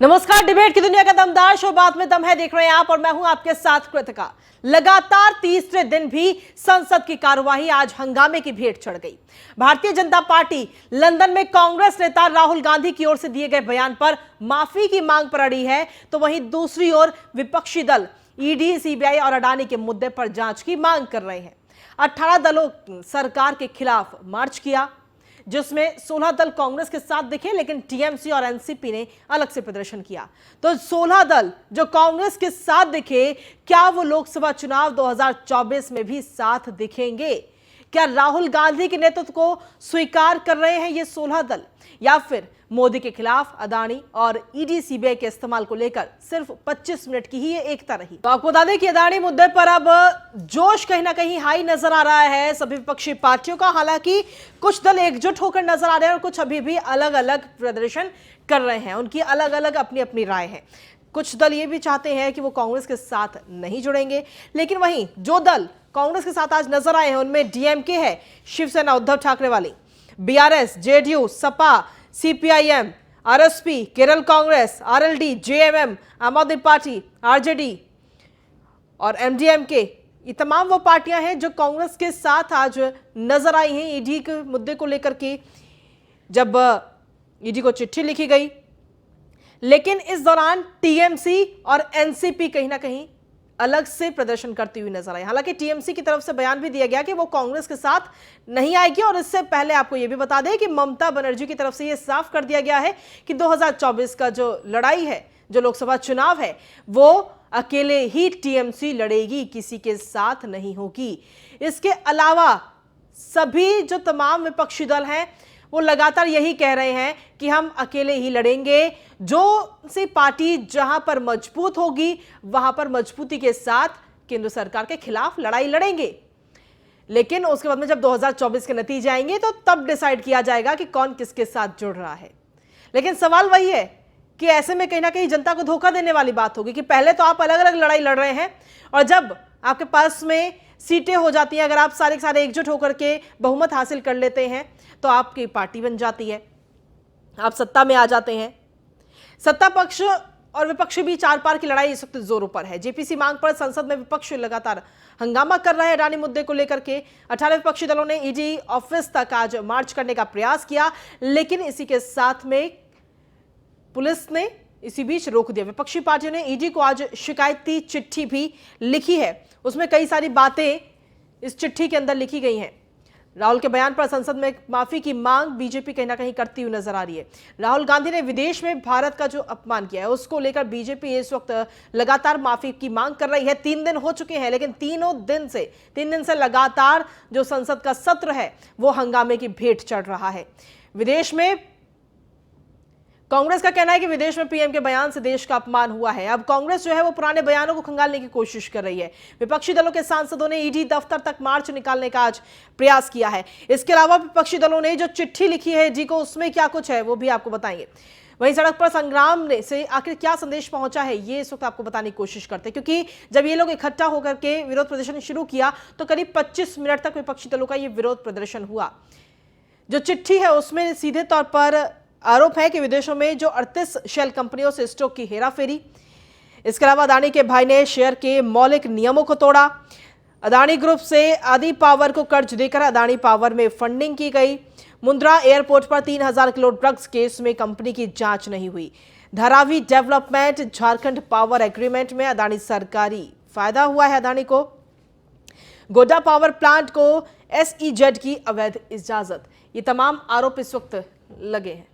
नमस्कार, डिबेट की दुनिया का दमदार शो बात में दम है देख रहे हैं आप और मैं हूं आपके साथ कृतिका। लगातार तीसरे दिन भी संसद की कार्यवाही आज हंगामे की भेंट चढ़ गई। भारतीय जनता पार्टी लंदन में कांग्रेस नेता राहुल गांधी की ओर से दिए गए बयान पर माफी की मांग पर अड़ी है, तो वहीं दूसरी ओर विपक्षी दल ईडी, सीबीआई और अडानी के मुद्दे पर जांच की मांग कर रहे हैं। 18 दलों सरकार के खिलाफ मार्च किया, जिसमें 16 दल कांग्रेस के साथ दिखे, लेकिन टीएमसी और एनसीपी ने अलग से प्रदर्शन किया। तो 16 दल जो कांग्रेस के साथ दिखे, क्या वो लोकसभा चुनाव 2024 में भी साथ दिखेंगे? क्या राहुल गांधी के नेतृत्व को स्वीकार कर रहे हैं ये 16 दल, या फिर मोदी के खिलाफ अडानी और ईडी, सीबीआई के इस्तेमाल को लेकर सिर्फ 25 मिनट की ही ये एकता रही? तो आपको बता दें कि अडानी मुद्दे पर अब जोश कहीं ना कहीं हाई नजर आ रहा है सभी विपक्षी पार्टियों का। हालांकि कुछ दल एकजुट होकर नजर आ रहे हैं और कुछ अभी भी अलग अलग प्रदर्शन कर रहे हैं। उनकी अलग अलग अपनी अपनी राय है। कुछ दल ये भी चाहते हैं कि वो कांग्रेस के साथ नहीं जुड़ेंगे, लेकिन वहीं जो दल कांग्रेस के साथ आज नजर आए हैं उनमें डीएमके है, शिवसेना उद्धव ठाकरे वाली, BRS, JDU, Sapa, CPIM, RSP, Kerala Congress, RLD, JMM, आम आदमी पार्टी, आरजेडी और एमडीएमके। ये तमाम वो पार्टियां हैं जो कांग्रेस के साथ आज नजर आई हैं ईडी के मुद्दे को लेकर के, जब ईडी को चिट्ठी लिखी गई। लेकिन इस दौरान टीएमसी और एनसीपी कहीं ना कहीं अलग से प्रदर्शन करती हुई नजर आई। हालांकि टीएमसी की तरफ से बयान भी दिया गया कि वो कांग्रेस के साथ नहीं आएगी, और इससे पहले आपको यह भी बता दें कि ममता बनर्जी की तरफ से यह साफ कर दिया गया है कि 2024 का जो लड़ाई है, जो लोकसभा चुनाव है, वो अकेले ही टीएमसी लड़ेगी, किसी के साथ नहीं होगी। इसके अलावा सभी जो तमाम विपक्षी दल हैं वो लगातार यही कह रहे हैं कि हम अकेले ही लड़ेंगे। जो सी पार्टी जहां पर मजबूत होगी वहां पर मजबूती के साथ केंद्र सरकार के खिलाफ लड़ाई लड़ेंगे। लेकिन उसके बाद में जब 2024 के नतीजे आएंगे तो तब डिसाइड किया जाएगा कि कौन किसके साथ जुड़ रहा है। लेकिन सवाल वही है कि ऐसे में कहीं ना कहीं जनता को धोखा देने वाली बात होगी कि पहले तो आप अलग अलग लड़ाई लड़ रहे हैं, और जब आपके पास में सीटें हो जाती हैं, अगर आप सारे सारे एकजुट होकर के बहुमत हासिल कर लेते हैं तो आपकी पार्टी बन जाती है, आप सत्ता में आ जाते हैं। सत्ता पक्ष और विपक्ष भी चार पार की लड़ाई इस वक्त जोरों पर है। जेपीसी मांग पर संसद में विपक्ष लगातार हंगामा कर रहा है अडानी मुद्दे को लेकर के। 18 विपक्षी दलों ने ईडी ऑफिस तक आज मार्च करने का प्रयास किया, लेकिन इसी के साथ में पुलिस ने इसी बीच रोक दिया। विपक्षी पार्टियों ने ईडी को आज शिकायती चिट्ठी भी लिखी है, उसमें कई सारी बातें इस चिट्ठी के अंदर लिखी गई हैं। राहुल के बयान पर संसद में माफी की मांग बीजेपी कहीं ना कहीं करती हुई नजर आ रही है। राहुल गांधी ने विदेश में भारत का जो अपमान किया है उसको लेकर बीजेपी इस वक्त लगातार माफी की मांग कर रही है। 3 दिन हो चुके हैं, लेकिन 3 दिन से लगातार जो संसद का सत्र है वो हंगामे की भेंट चढ़ रहा है। विदेश में कांग्रेस का कहना है कि विदेश में पीएम के बयान से देश का अपमान हुआ है। अब कांग्रेस जो है वो पुराने बयानों को खंगालने की कोशिश कर रही है। विपक्षी दलों के सांसदों ने ईडी दफ्तर तक मार्च निकालने का आज प्रयास किया है। इसके अलावा विपक्षी दलों ने जो चिट्ठी लिखी है ईडी को, उसमें क्या कुछ है वो भी आपको बताएंगे। वहीं सड़क पर संग्राम से आखिर क्या संदेश पहुंचा है ये इस वक्त आपको बताने की कोशिश करते हैं, क्योंकि जब ये लोग इकट्ठा होकर के विरोध प्रदर्शन शुरू किया तो करीब 25 मिनट तक विपक्षी दलों का ये विरोध प्रदर्शन हुआ। जो चिट्ठी है उसमें सीधे तौर पर आरोप है कि विदेशों में जो 38 शेल कंपनियों से स्टॉक की हेराफेरी। इसके अलावा अडानी के भाई ने शेयर के मौलिक नियमों को तोड़ा। अडानी ग्रुप से आदि पावर को कर्ज देकर अडानी पावर में फंडिंग की गई। मुंद्रा एयरपोर्ट पर 3000 किलो ड्रग्स केस में कंपनी की जांच नहीं हुई। Dharavi development Jharkhand power agreement में अडानी सरकारी फायदा हुआ है अडानी को। गोड्डा पावर प्लांट को एसईजेड की अवैध इजाजत। ये तमाम आरोप इस वक्त लगे हैं।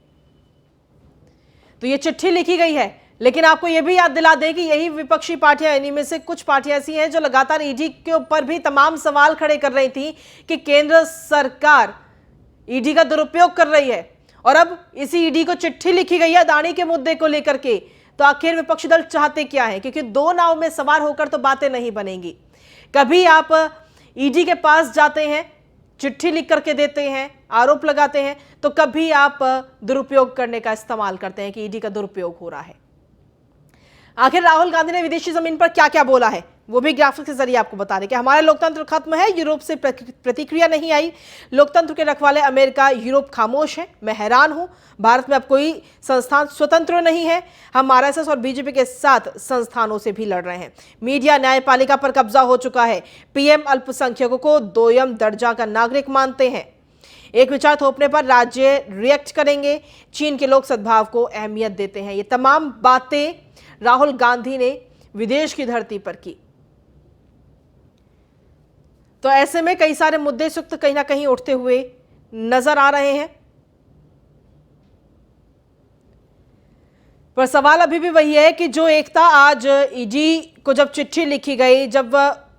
तो ये चिट्ठी लिखी गई है, लेकिन आपको यह भी याद दिला दें कि यही विपक्षी पार्टियां, इन्हीं में से कुछ पार्टियां ऐसी हैं जो लगातार ईडी के ऊपर भी तमाम सवाल खड़े कर रही थी कि केंद्र सरकार ईडी का दुरुपयोग कर रही है। और अब इसी ईडी को चिट्ठी लिखी गई है अडानी के मुद्दे को लेकर के। तो आखिर विपक्षी दल चाहते क्या है, क्योंकि 2 नाव में सवार होकर तो बातें नहीं बनेंगी। कभी आप ईडी के पास जाते हैं, चिट्ठी लिख करके देते हैं, आरोप लगाते हैं, तो कभी आप दुरुपयोग करने का इस्तेमाल करते हैं कि ईडी का दुरुपयोग हो रहा है। आखिर राहुल गांधी ने विदेशी जमीन पर क्या क्या बोला है, वो भी ग्राफिक्स के जरिए आपको बता दें कि हमारा लोकतंत्र खत्म है, यूरोप से प्रतिक्रिया नहीं आई, लोकतंत्र के रखवाले अमेरिका, यूरोप खामोश है। मैं हैरान हूं, भारत में अब कोई संस्थान स्वतंत्र नहीं है, हम आरएसएस और बीजेपी के साथ संस्थानों से भी लड़ रहे हैं। मीडिया न्यायपालिका पर कब्जा हो चुका है। पीएम अल्पसंख्यकों को दोयम दर्जा का नागरिक मानते हैं। एक विचार थोपने पर राज्य रिएक्ट करेंगे। चीन के लोग सद्भाव को अहमियत देते हैं। ये तमाम बातें राहुल गांधी ने विदेश की धरती पर की। तो ऐसे में कई सारे मुद्दे इस वक्त कहीं ना कहीं उठते हुए नजर आ रहे हैं, पर सवाल अभी भी वही है कि जो एकता आज ईडी को जब चिट्ठी लिखी गई, जब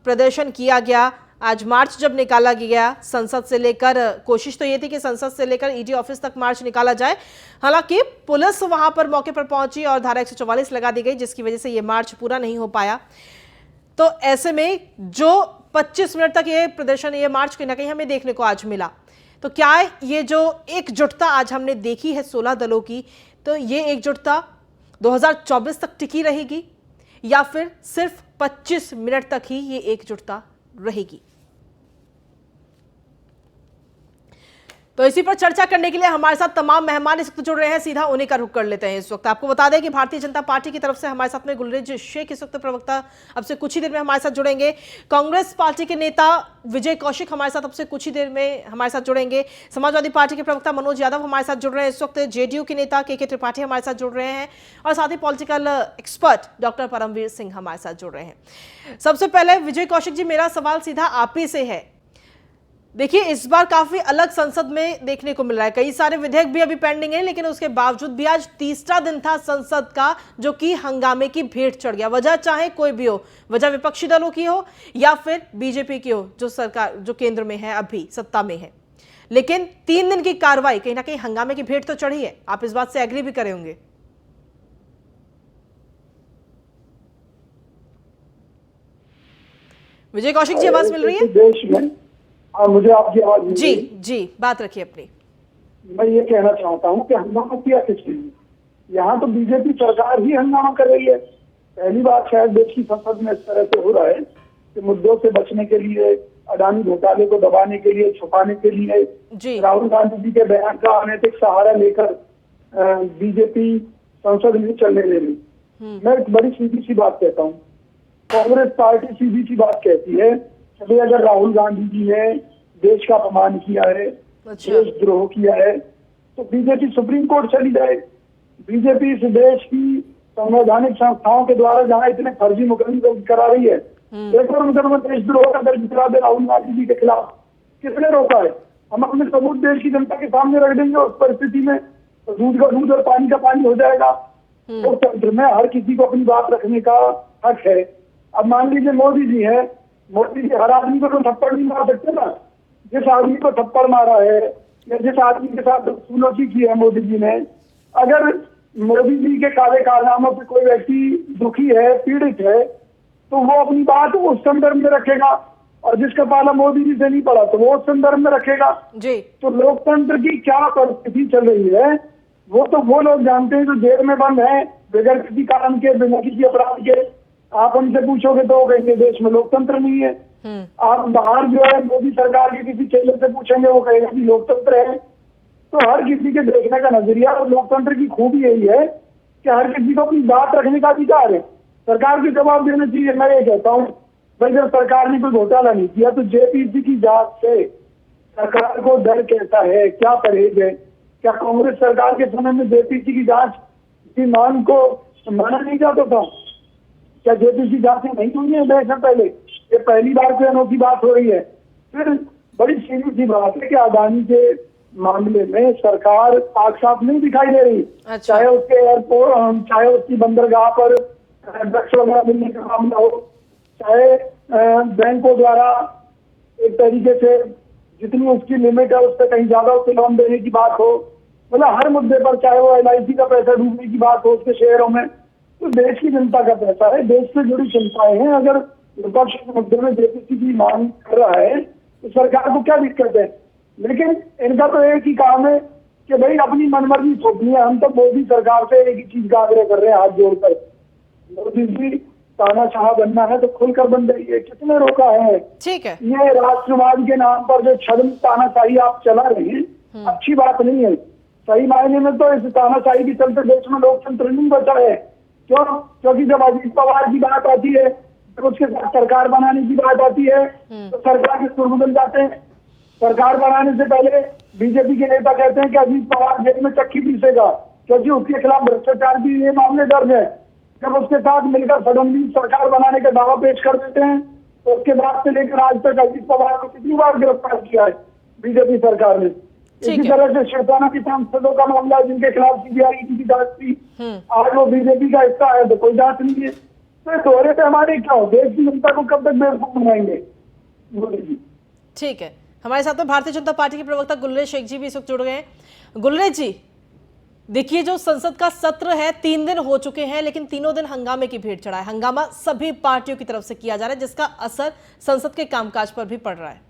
प्रदर्शन किया गया, आज मार्च जब निकाला गया संसद से लेकर, कोशिश तो ये थी कि संसद से लेकर ईडी ऑफिस तक मार्च निकाला जाए। हालांकि पुलिस वहां पर मौके पर पहुंची और धारा 144 लगा दी गई, जिसकी वजह से ये मार्च पूरा नहीं हो पाया। तो ऐसे में जो 25 मिनट तक ये प्रदर्शन, ये मार्च कहीं ना कहीं हमें देखने को आज मिला। तो क्या ये जो एकजुटता आज हमने देखी है 16 दलों की, तो ये एकजुटता 2024 तक टिकी रहेगी या फिर सिर्फ 25 मिनट तक ही ये एकजुटता रहेगी? तो इसी पर चर्चा करने के लिए हमारे साथ तमाम मेहमान इस वक्त जुड़ रहे हैं। सीधा उन्हीं का रुख कर लेते हैं। इस वक्त आपको बता दें कि भारतीय जनता पार्टी की तरफ से हमारे साथ में गुलरेज शेख इस वक्त प्रवक्ता अब से कुछ ही देर में हमारे साथ जुड़ेंगे। कांग्रेस पार्टी के नेता विजय कौशिक हमारे साथ अब से कुछ ही देर में हमारे साथ जुड़ेंगे। समाजवादी पार्टी के प्रवक्ता मनोज यादव हमारे साथ जुड़ रहे हैं। इस वक्त जेडीयू के नेता के त्रिपाठी हमारे साथ जुड़ रहे हैं और साथ ही political expert doctor Paramvir Singh हमारे साथ जुड़ रहे हैं। सबसे पहले विजय कौशिक जी, मेरा सवाल सीधा आप ही से है। देखिए, इस बार काफी अलग संसद में देखने को मिल रहा है। कई सारे विधेयक भी अभी पेंडिंग है, लेकिन उसके बावजूद भी आज तीसरा दिन था संसद का जो कि हंगामे की भेंट चढ़ गया। वजह चाहे कोई भी हो, वजह विपक्षी दलों की हो या फिर बीजेपी की हो, जो सरकार जो केंद्र में है, अभी सत्ता में है, लेकिन 3 दिन की कार्रवाई कहीं ना कहीं हंगामे की भेंट तो चढ़ी है। आप इस बात से एग्री भी करे होंगे। विजय कौशिक जी, आवाज मिल रही है? देश में मुझे आपकी आवाज जी जी, बात रखिए अपनी। मैं ये कहना चाहता हूँ कि हंगामा किया किस लिए? यहाँ तो बीजेपी सरकार ही हंगामा कर रही है। पहली बार शायद देश की संसद में इस तरह से हो रहा है कि मुद्दों से बचने के लिए, अडानी घोटाले को दबाने के लिए, छुपाने के लिए, राहुल गांधी जी के बयान का अनैतिक सहारा लेकर बीजेपी संसद में चलने दे रही। मैं एक बड़ी सीधी सी बात कहता हूँ, कांग्रेस पार्टी सीधी सी बात कहती है कि अगर राहुल गांधी जी ने देश का अपमान किया है, देशद्रोह किया है, तो बीजेपी सुप्रीम कोर्ट चली जाए। बीजेपी इस देश की संवैधानिक संस्थाओं के द्वारा जहां इतने फर्जी मुकदमे करा रही है, एक बार मुकदमा देशद्रोह का दर्ज करा दे राहुल गांधी जी के खिलाफ। किसने रोका है? हम अपने सबूत देश की जनता के सामने रख देंगे। उस परिस्थिति में तो दूध का दूध और पानी का पानी हो जाएगा। लोकतंत्र में हर किसी को अपनी बात रखने का हक है। अब मान लीजिए मोदी जी है, मोदी जी हर आदमी को तो थप्पड़ नहीं मार सकते ना। जिस आदमी को थप्पड़ मारा है या जिस आदमी के साथ सुलूकी की है मोदी जी ने, अगर मोदी जी के काले कारनामों से कोई व्यक्ति दुखी है, पीड़ित है, तो वो अपनी बात उस संदर्भ में रखेगा, और जिसका पाला मोदी जी से नहीं पड़ा तो वो उस संदर्भ में रखेगा जी। तो लोकतंत्र की क्या परिस्थिति चल रही है वो तो वो लोग जानते हैं जो जेल में बंद है बगैर किसी कारण के, बिना किसी अपराध के। आप हमसे पूछोगे तो वो कहेंगे देश में लोकतंत्र नहीं है। आप बाहर जो है मोदी सरकार के किसी चेले से पूछेंगे, वो कहेगा कि लोकतंत्र है। तो हर किसी के देखने का नजरिया और लोकतंत्र की खूबी यही है कि हर किसी को अपनी बात रखने का अधिकार है। सरकार को जवाब देना चाहिए। मैं ये कहता हूँ भाई, जब सरकार ने कोई घोटाला नहीं किया तो जेपीसी की जांच से सरकार को डर कैसा है, क्या परहेज है? क्या कांग्रेस सरकार के समय में जेपीसी की जांच की मांग को माना नहीं जाता था? क्या जेपीसी जांचें नहीं हुई है देश में पहले? ये पहली बार कोई अनोखी बात हो रही है। फिर बड़ी सीधी सी बात है कि अडानी के मामले में सरकार साफ साफ नहीं दिखाई दे रही। चाहे उसके एयरपोर्ट, चाहे उसकी बंदरगाह पर ड्रग्स वगैरह मिलने का मामला हो, चाहे बैंकों द्वारा एक तरीके से जितनी उसकी लिमिट है उससे कहीं ज्यादा उससे लोन देने की बात हो, मतलब हर मुद्दे पर, चाहे वो LIC का पैसा डूबने की बात हो उसके शेयरों में, तो देश की जनता का पैसा है, देश से जुड़ी चिंताएं हैं। अगर विपक्ष के मुद्दे में जेपीसी की मांग कर रहा है तो सरकार को क्या दिक्कत है? लेकिन इनका तो एक ही काम है कि भाई अपनी मनमर्जी थोपनी है। हम तो मोदी सरकार से एक ही चीज का आग्रह कर रहे हैं हाथ जोड़कर, मोदी जी तानाशाह बनना है तो खुलकर बन जाइए, किसने रोका है? ठीक है। ये राष्ट्रवाद के नाम पर जो छद्म तानाशाही आप चला रहे हैं, अच्छी बात नहीं है। सही मायने में तो इस तानाशाही के चलते देश में लोकतंत्र नहीं बचा है। क्यों? क्योंकि जब अजीत पवार की बात आती है, जब उसके साथ सरकार बनाने की बात आती है, तो सरकार के सुर बदल जाते हैं। सरकार बनाने से पहले बीजेपी के नेता कहते हैं कि अजीत पवार जेल में चक्की पीसेगा, क्योंकि उसके खिलाफ भ्रष्टाचार की ये मामले दर्ज है। जब उसके साथ मिलकर फडणवीस सरकार बनाने का दावा पेश कर देते हैं, तो उसके बाद से लेकर आज तक अजीत पवार को कितनी बार गिरफ्तार किया है बीजेपी सरकार ने। इसी तरह से शिवसेना के सांसदों का मामला जिनके खिलाफ सीबीआई की जांच थी, आज वो बीजेपी का हिस्सा है तो कोई जांच नहीं है। तो दोहरे पे हमारे क्या हो, देश की जनता को कब तक बेवकूफ बनाएंगे मोदी जी? ठीक है, हमारे साथ में भारतीय जनता पार्टी के प्रवक्ता गुलरेज शेख जी भी इस वक्त जुड़ गए हैं। गुलरेज जी, देखिए जो संसद का सत्र है 3 दिन हो चुके हैं, लेकिन तीनों दिन हंगामे की भीड़ चढ़ा है। हंगामा सभी पार्टियों की तरफ से किया जा रहा है, जिसका असर संसद के कामकाज पर भी पड़ रहा है।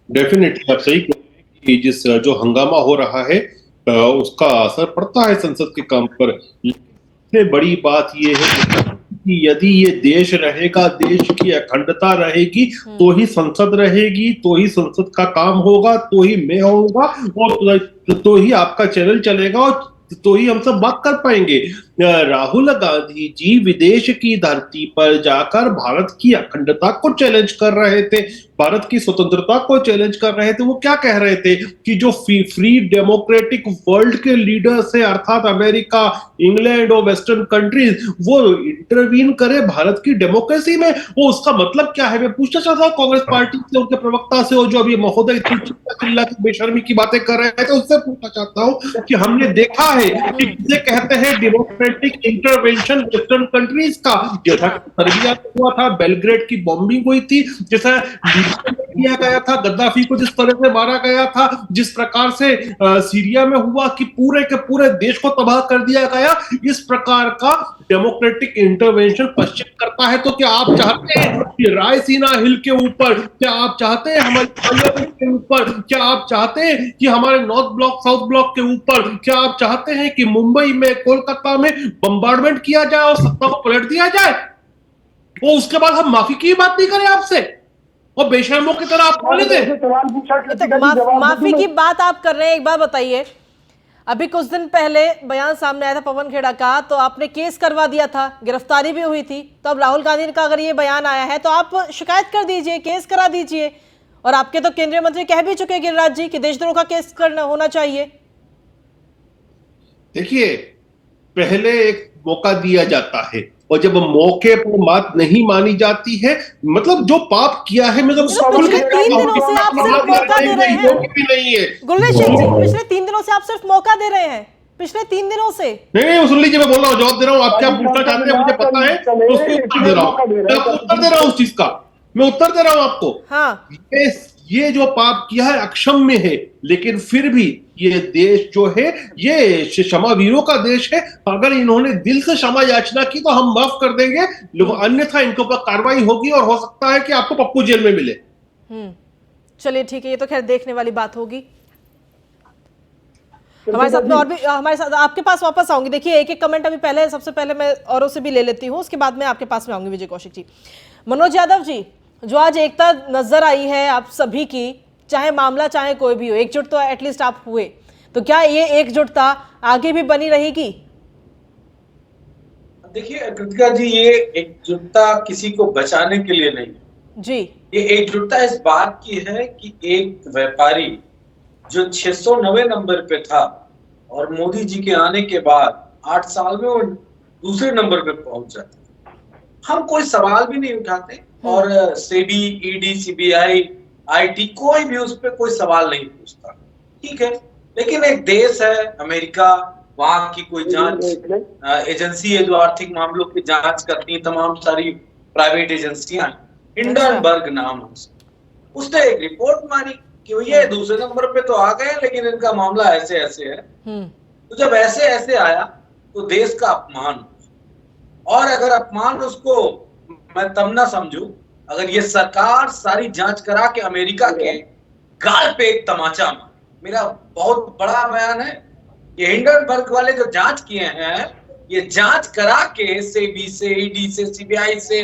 डेफिनेटली आप सही कह रहे हैं कि जिस जो हंगामा हो रहा है उसका असर पड़ता है संसद के काम पर। सबसे बड़ी बात ये है कि यदि ये देश रहेगा, देश की अखंडता रहेगी, तो ही संसद रहेगी, तो ही संसद का काम होगा, तो ही मैं होगा, और तो ही आपका चैनल चलेगा, और तो ही हम सब बात कर पाएंगे। राहुल गांधी जी विदेश की धरती पर जाकर भारत की अखंडता को चैलेंज कर रहे थे, भारत की स्वतंत्रता को चैलेंज कर रहे थे। वो क्या कह रहे थे कि जो फ्री डेमोक्रेटिक वर्ल्ड के लीडर्स है, अर्थात अमेरिका, इंग्लैंड और वेस्टर्न कंट्रीज, वो इंटरवीन करे भारत की डेमोक्रेसी में। वो उसका मतलब क्या है? मैं पूछना चाहता हूँ कांग्रेस पार्टी से, उनके प्रवक्ता से, और जो अभी महोदय चिल्ला की बेशर्मी की बातें कर रहे थे, उससे पूछना चाहता हूँ कि हमने देखा है कि किसे कहते हैं डेमोक्रेटिक इंटरवेंशन वेस्टर्न कंट्रीज का। जैसा सर्बिया में हुआ था, बेलग्रेड की बॉम्बिंग हुई थी, जैसा किया गया था, गद्दाफी को जिस तरह से मारा गया था, जिस प्रकार से सीरिया में हुआ कि पूरे के पूरे देश को तबाह कर दिया गया, इस प्रकार का डेमोक्रेटिक इंटरवेंशन पश्चिम करता है। तो क्या आप चाहते हैं कि रायसीना हिल के ऊपर, क्या आप चाहते हैं हमारे के ऊपर, क्या आप चाहते हैं कि हमारे नॉर्थ ब्लॉक साउथ ब्लॉक के ऊपर, क्या आप चाहते हैं कि मुंबई में, कोलकाता में बम्बार्डमेंट किया जाए और सत्ता को पलट दिया जाए? वो उसके बाद हम माफी की बात नहीं करें आपसे, और बेशर्मों की तरह आप बोले थे। तो माफी की बात आप कर रहे हैं, एक बात बताइए, अभी कुछ दिन पहले बयान सामने आया था पवन खेड़ा का, तो आपने केस करवा दिया था, गिरफ्तारी भी हुई थी। तो अब राहुल गांधी का अगर ये बयान आया है तो आप शिकायत कर दीजिए, केस करा दीजिए। और आपके तो केंद्रीय मंत्री कह भी चुके गिरिराज जी कि देशद्रोह का केस करना होना चाहिए। देखिए, पहले एक मौका दिया जाता है, और जब मौके पर बात नहीं मानी जाती है, मतलब जो पाप किया है, मतलब पिछले 3 दिनों से आप सिर्फ मौका दे रहे हैं। नहीं है गुलरेज शेख जी, पिछले 3 दिनों से आप सिर्फ मौका दे रहे हैं, पिछले 3 दिनों से। नहीं, सुन लीजिए, मैं बोल रहा हूँ, जवाब दे रहा हूँ। आप क्या पूछना चाहते हैं मुझे पता है, तो उसको उत्तर दे रहा हूँ। मैं आपको उत्तर दे रहा हूँ उस चीज का, मैं उत्तर दे रहा हूँ आपको। हाँ, ये जो पाप किया है अक्षम्य है, लेकिन फिर भी ये देश जो है ये क्षमा वीरों का देश है। अगर इन्होंने दिल से क्षमा याचना की तो हम माफ कर देंगे, अन्यथा इनके ऊपर कार्रवाई होगी, और हो सकता है कि आपको पप्पू जेल में मिले। चलिए ठीक है, ये तो खैर देखने वाली बात होगी। हमारे साथ में और भी, हमारे साथ आपके पास वापस आऊंगी। देखिए, एक एक कमेंट अभी पहले, सबसे पहले मैं औरों से भी ले लेती हूँ, उसके बाद में आपके पास में आऊंगी। विजय कौशिक जी, मनोज यादव जी, जो आज एकता नजर आई है आप सभी की, चाहे मामला चाहे कोई भी हो, एकजुट तो एटलीस्ट आप हुए, तो क्या ये एकजुटता आगे भी बनी रहेगी? देखिए कृतिका जी, ये एकजुटता किसी को बचाने के लिए नहीं जी, ये एकजुटता इस बात की है कि एक व्यापारी जो 690 नंबर पे था और मोदी जी के आने के बाद 8 साल में वो दूसरे नंबर पे पहुंच जाता, हम कोई सवाल भी नहीं उठाते, और सेबी, ईडी, सीबीआई, आईटी कोई भी उस पर कोई सवाल नहीं पूछता, ठीक है। लेकिन एक देश है अमेरिका, वहां की कोई जांच एजेंसी है जो आर्थिक मामलों की जांच करती है, तमाम सारी प्राइवेट एजेंसियां, हिंडनबर्ग नाम है, उसने एक रिपोर्ट मारी कि ये दूसरे नंबर पे तो आ गए, लेकिन इनका मामला ऐसे ऐसे है। तो जब ऐसे ऐसे आया तो देश का अपमान हुआ, और अगर अपमान उसको मैं तब ना समझू अगर ये सरकार सारी जांच करा के अमेरिका के गाल पे एक तमाचा मारे। मेरा बहुत बड़ा बयान है, ये हिंडनबर्ग वाले जो जांच किए हैं ये जांच करा के सेबी से, ईडी से, सीबीआई से,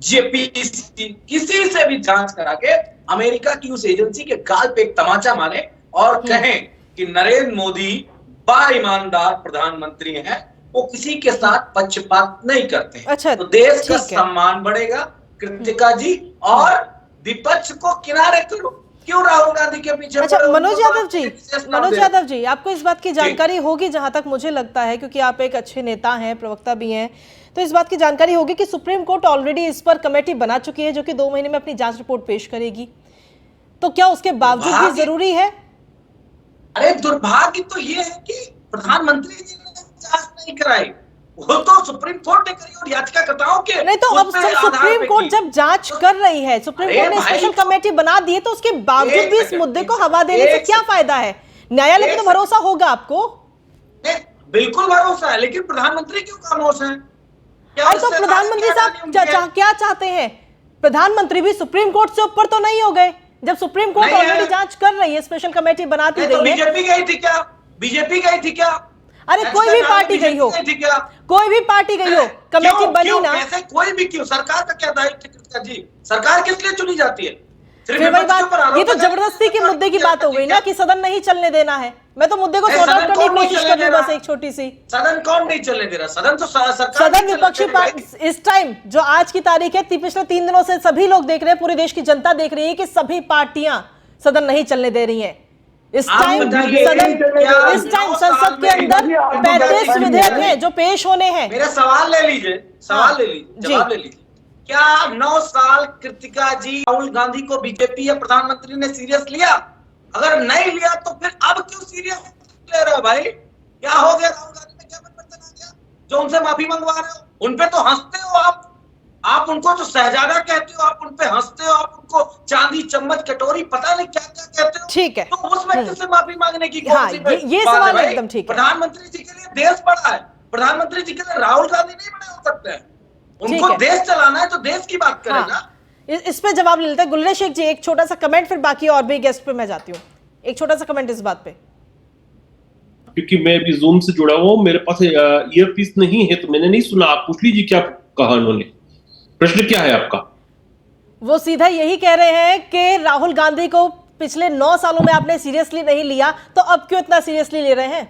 जेपीसी, किसी से भी जांच करा के अमेरिका की उस एजेंसी के गाल पे एक तमाचा मारे और कहें कि नरेंद्र मोदी ईमानदार प्रधानमंत्री हैं, वो किसी के साथ पक्षपात नहीं करते हैं। अच्छा, तो देश का सम्मान बढ़ेगा कृतिका जी, और विपक्ष को किनारे करो। क्यों राहुल गांधी के पीछे? अच्छा, मनोज यादव जी, आपको इस बात की जानकारी होगी, जहां तक मुझे लगता है, क्योंकि आप एक अच्छे नेता हैं, प्रवक्ता भी हैं, तो इस बात की जानकारी होगी कि सुप्रीम कोर्ट ऑलरेडी इस पर कमेटी बना चुकी है जो कि 2 महीने में अपनी जांच रिपोर्ट पेश करेगी। तो क्या उसके बावजूद भी जरूरी है? अरे दुर्भाग्य तो ये है कि प्रधानमंत्री जी ने जांच नहीं कराई, वो तो सुप्रीम कोर्ट ने करी, और याचिकाकर्ताओं के नहीं। तो अब सुप्रीम कोर्ट जब जांच कर रही है, सुप्रीम कोर्ट ने स्पेशल कमेटी बना दी है, तो उसके बावजूद भी इस मुद्दे को हवा देने से क्या फायदा है? न्यायालय पे तो भरोसा होगा आपको। बिल्कुल भरोसा है, लेकिन प्रधानमंत्री क्यों खामोश हैं? तो प्रधानमंत्री साहब क्या चाहते हैं? प्रधानमंत्री भी सुप्रीम कोर्ट से ऊपर तो नहीं हो गए? जब सुप्रीम कोर्ट ऑलरेडी जांच कर रही है, स्पेशल कमेटी बनाती रही है। बीजेपी गई थी क्या? बीजेपी गई थी क्या? अरे कोई भी पार्टी गई हो, कोई भी पार्टी गई हो, कमेटी बनी ना। कैसे कोई भी क्यों? सरकार का क्या दायित्व जी? सरकार किस लिए चुनी जाती है? फिर वही बात, ये तो जबरदस्ती के मुद्दे की बात हो गई ना कि सदन नहीं चलने देना है। मैं तो मुद्दे को सॉर्ट आउट करने की कोशिश कर रही हूं, बस एक छोटी सी। सदन कौन नहीं चलने दे रहा? सदन तो सरकार, सदन विपक्षी पार्टी इस टाइम जो आज की तारीख है, पिछले 3 दिनों से सभी लोग देख रहे हैं, पूरे देश की जनता देख रही है कि सभी पार्टियां सदन नहीं चलने दे रही हैं। इस टाइम संसद के अंदर 35 विधेयक हैं जो पेश होने हैं। मेरा सवाल ले लीजिए, जवाब ले लीजिए। क्या 9 साल कृतिका जी राहुल गांधी को बीजेपी या प्रधानमंत्री ने सीरियस लिया? अगर नहीं लिया तो फिर अब क्यों सीरियस ले रहे हो भाई? क्या हो गया? राहुल गांधी में क्या परिवर्तन आ गया जो उनसे माफी मंगवा रहे हो? उनपे तो हंसते हो आप उनको जो शहजादा कहते हो, आप उनपे हंसते हो, आप उनको चांदी, चम्मच, कटोरी, पता नहीं क्या क्या कहते हो। ठीक है, तो उस व्यक्ति से माफी मांगने की हाँ, ये सवाल एकदम ठीक है। प्रधानमंत्री जी के लिए देश बड़ा है, प्रधानमंत्री जी के लिए राहुल गांधी नहीं बड़े हो सकते हैं। उनको देश चलाना है तो देश की बात करें ना। इस पे जवाब ले लेते हैं। गुलरेज शेख जी, एक छोटा सा कमेंट, फिर बाकी और भी गेस्ट पे मैं जाती हूँ। एक छोटा सा कमेंट इस बात पे। क्योंकि मैं अभी जूम से जुड़ा हुआ हूँ, मेरे पास ईयरपीस नहीं है, तो मैंने नहीं सुना। आप पूछ लीजिए क्या कहा उन्होंने। प्रश्न क्या है आपका? वो सीधा यही कह रहे हैं कि राहुल गांधी को पिछले 9 सालों में आपने सीरियसली नहीं लिया, तो अब क्यों इतना सीरियसली ले रहे हैं?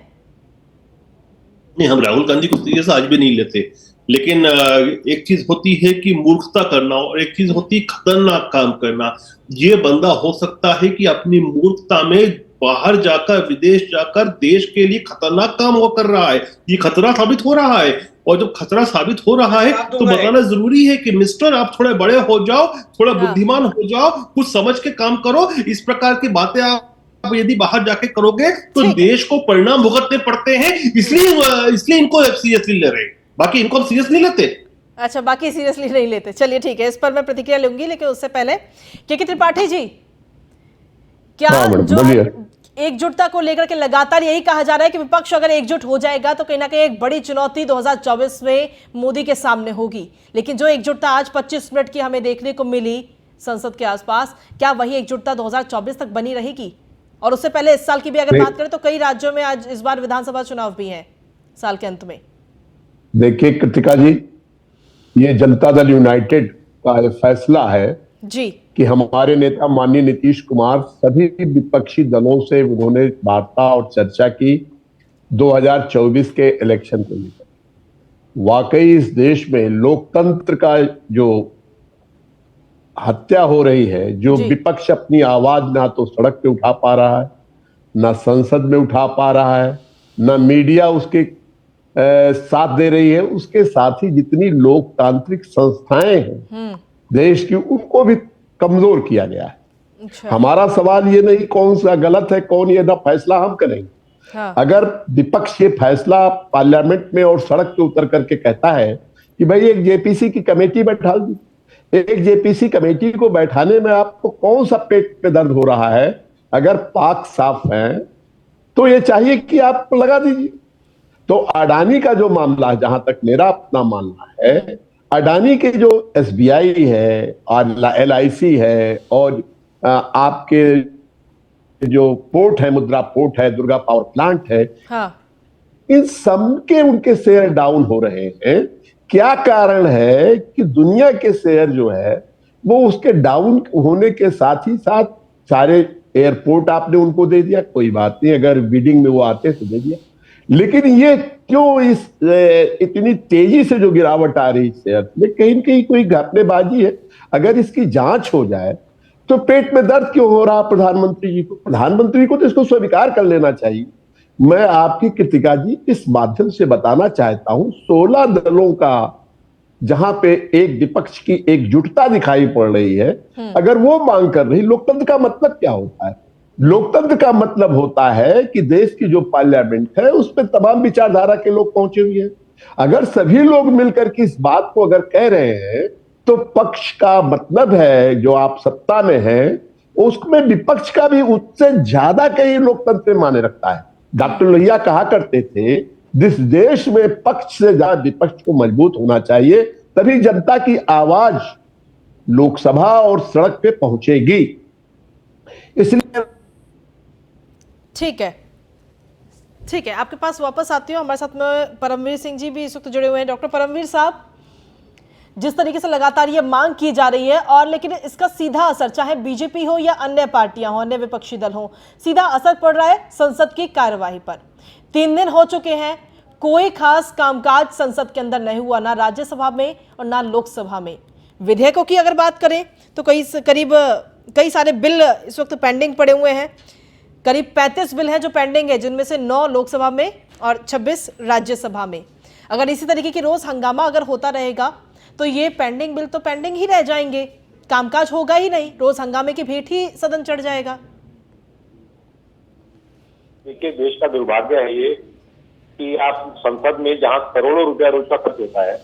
नहीं, हम राहुल गांधी को सीरियस आज भी नहीं लेते, लेकिन एक चीज होती है कि मूर्खता करना और एक चीज होती है खतरनाक काम करना। ये बंदा हो सकता है कि अपनी मूर्खता में बाहर जाकर, विदेश जाकर देश के लिए खतरनाक काम वो कर रहा है। ये खतरा साबित हो रहा है, और जब खतरा साबित हो रहा है तो बताना जरूरी है कि मिस्टर, आप थोड़े बड़े हो जाओ, थोड़ा बुद्धिमान हो जाओ, कुछ समझ के काम करो। इस प्रकार की बातें आप यदि बाहर जाके करोगे तो देश को परिणाम भुगतने पड़ते हैं। इसलिए इनको सीरियसली ले रहे हैं, बाकी इनको हम सीरियस नहीं लेते। अच्छा, बाकी सीरियसली नहीं लेते। चलिए ठीक है, इस पर मैं प्रतिक्रिया लूंगी, लेकिन उससे पहले के त्रिपाठी जी, क्या जो एकजुटता को लेकर के लगातार यही कहा जा रहा है कि विपक्ष अगर एकजुट हो जाएगा तो कहीं ना कहीं एक बड़ी चुनौती 2024 में मोदी के सामने होगी, लेकिन जो एकजुटता आज 25 मिनट की हमें देखने को मिली संसद के आसपास, क्या वही एकजुटता 2024 तक बनी रहेगी? और उससे पहले इस साल की भी अगर बात करें तो कई राज्यों में आज इस बार विधानसभा चुनाव भी हैं साल के अंत में। देखिए कृतिका जी, ये जनता दल यूनाइटेड का फैसला है जी कि हमारे नेता माननीय नीतीश कुमार सभी विपक्षी दलों से उन्होंने वार्ता और चर्चा की 2024 के इलेक्शन को लेकर। वाकई इस देश में लोकतंत्र का जो हत्या हो रही है, जो विपक्ष अपनी आवाज ना तो सड़क पे उठा पा रहा है, ना संसद में उठा पा रहा है, ना मीडिया उसके साथ दे रही है, उसके साथ ही जितनी लोकतांत्रिक संस्थाएं हैं देश की, उनको भी कमजोर किया गया है। अच्छा। हमारा सवाल ये नहीं कौन सा गलत है, कौन ये ना फैसला हम करेंगे। हाँ। अगर विपक्ष ये फैसला पार्लियामेंट में और सड़क पे उतर करके कहता है कि भाई एक जेपीसी की कमेटी बैठा दी, एक जेपीसी कमेटी को बैठाने में आपको कौन सा पेट पे दर्द हो रहा है? अगर पाक साफ है तो ये चाहिए कि आप लगा दीजिए। तो अडानी का जो मामला है, जहां तक मेरा अपना मानना है, अडानी के जो एसबीआई है और एलआईसी है और आपके जो पोर्ट है, मुद्रा पोर्ट है, दुर्गा पावर प्लांट है, हाँ। इन सब के उनके शेयर डाउन हो रहे हैं। क्या कारण है कि दुनिया के शेयर जो है वो उसके डाउन होने के साथ ही साथ सारे एयरपोर्ट आपने उनको दे दिया, कोई बात नहीं, अगर बिडिंग में वो आते तो दे दिया, लेकिन ये क्यों इस इतनी तेजी से जो गिरावट आ रही शेयर में, कहीं न कहीं कोई घपलेबाजी है। अगर इसकी जांच हो जाए तो पेट में दर्द क्यों हो रहा प्रधानमंत्री जी को? प्रधानमंत्री को तो इसको स्वीकार कर लेना चाहिए। मैं आपकी कृतिका जी इस माध्यम से बताना चाहता हूं, 16 दलों का जहां पे एक विपक्ष की एकजुटता दिखाई पड़ रही है, अगर वो मांग कर रही, लोकतंत्र का मतलब क्या होता है? लोकतंत्र का मतलब होता है कि देश की जो पार्लियामेंट है उस पर तमाम विचारधारा के लोग पहुंचे हुए हैं। अगर सभी लोग मिलकर के इस बात को अगर कह रहे हैं तो पक्ष का मतलब है जो आप सत्ता में हैं, उसमें विपक्ष का भी उससे ज्यादा कहीं लोकतंत्र में माने रखता है। डॉक्टर लोहिया कहा करते थे, जिस देश में पक्ष से ज्यादा विपक्ष को मजबूत होना चाहिए, तभी जनता की आवाज लोकसभा और सड़क पे पहुंचेगी। इसलिए ठीक है, आपके पास वापस आती हूँ। हमारे साथ में परमवीर सिंह जी भी इस वक्त जुड़े हुए हैं। डॉक्टर परमवीर साहब, जिस तरीके से लगातार ये मांग की जा रही है, और लेकिन इसका सीधा असर चाहे बीजेपी हो या अन्य पार्टियां हो, अन्य विपक्षी दल हो, सीधा असर पड़ रहा है संसद की कार्यवाही पर। 3 दिन हो चुके हैं, कोई खास कामकाज संसद के अंदर नहीं हुआ, ना राज्यसभा में और ना लोकसभा में। विधेयकों की अगर बात करें तो कई सारे बिल इस वक्त पेंडिंग पड़े हुए हैं। करीब 35 बिल हैं जो पेंडिंग है, जिनमें से 9 लोकसभा में और 26 राज्यसभा में। अगर इसी तरीके की रोज हंगामा अगर होता रहेगा तो ये पेंडिंग बिल तो पेंडिंग ही रह जाएंगे, कामकाज होगा ही नहीं, रोज हंगामे की भेंट ही सदन चढ़ जाएगा। देखिए, देश का दुर्भाग्य है ये कि आप संसद में जहां करोड़ों रुपया रोज का खर्च होता है,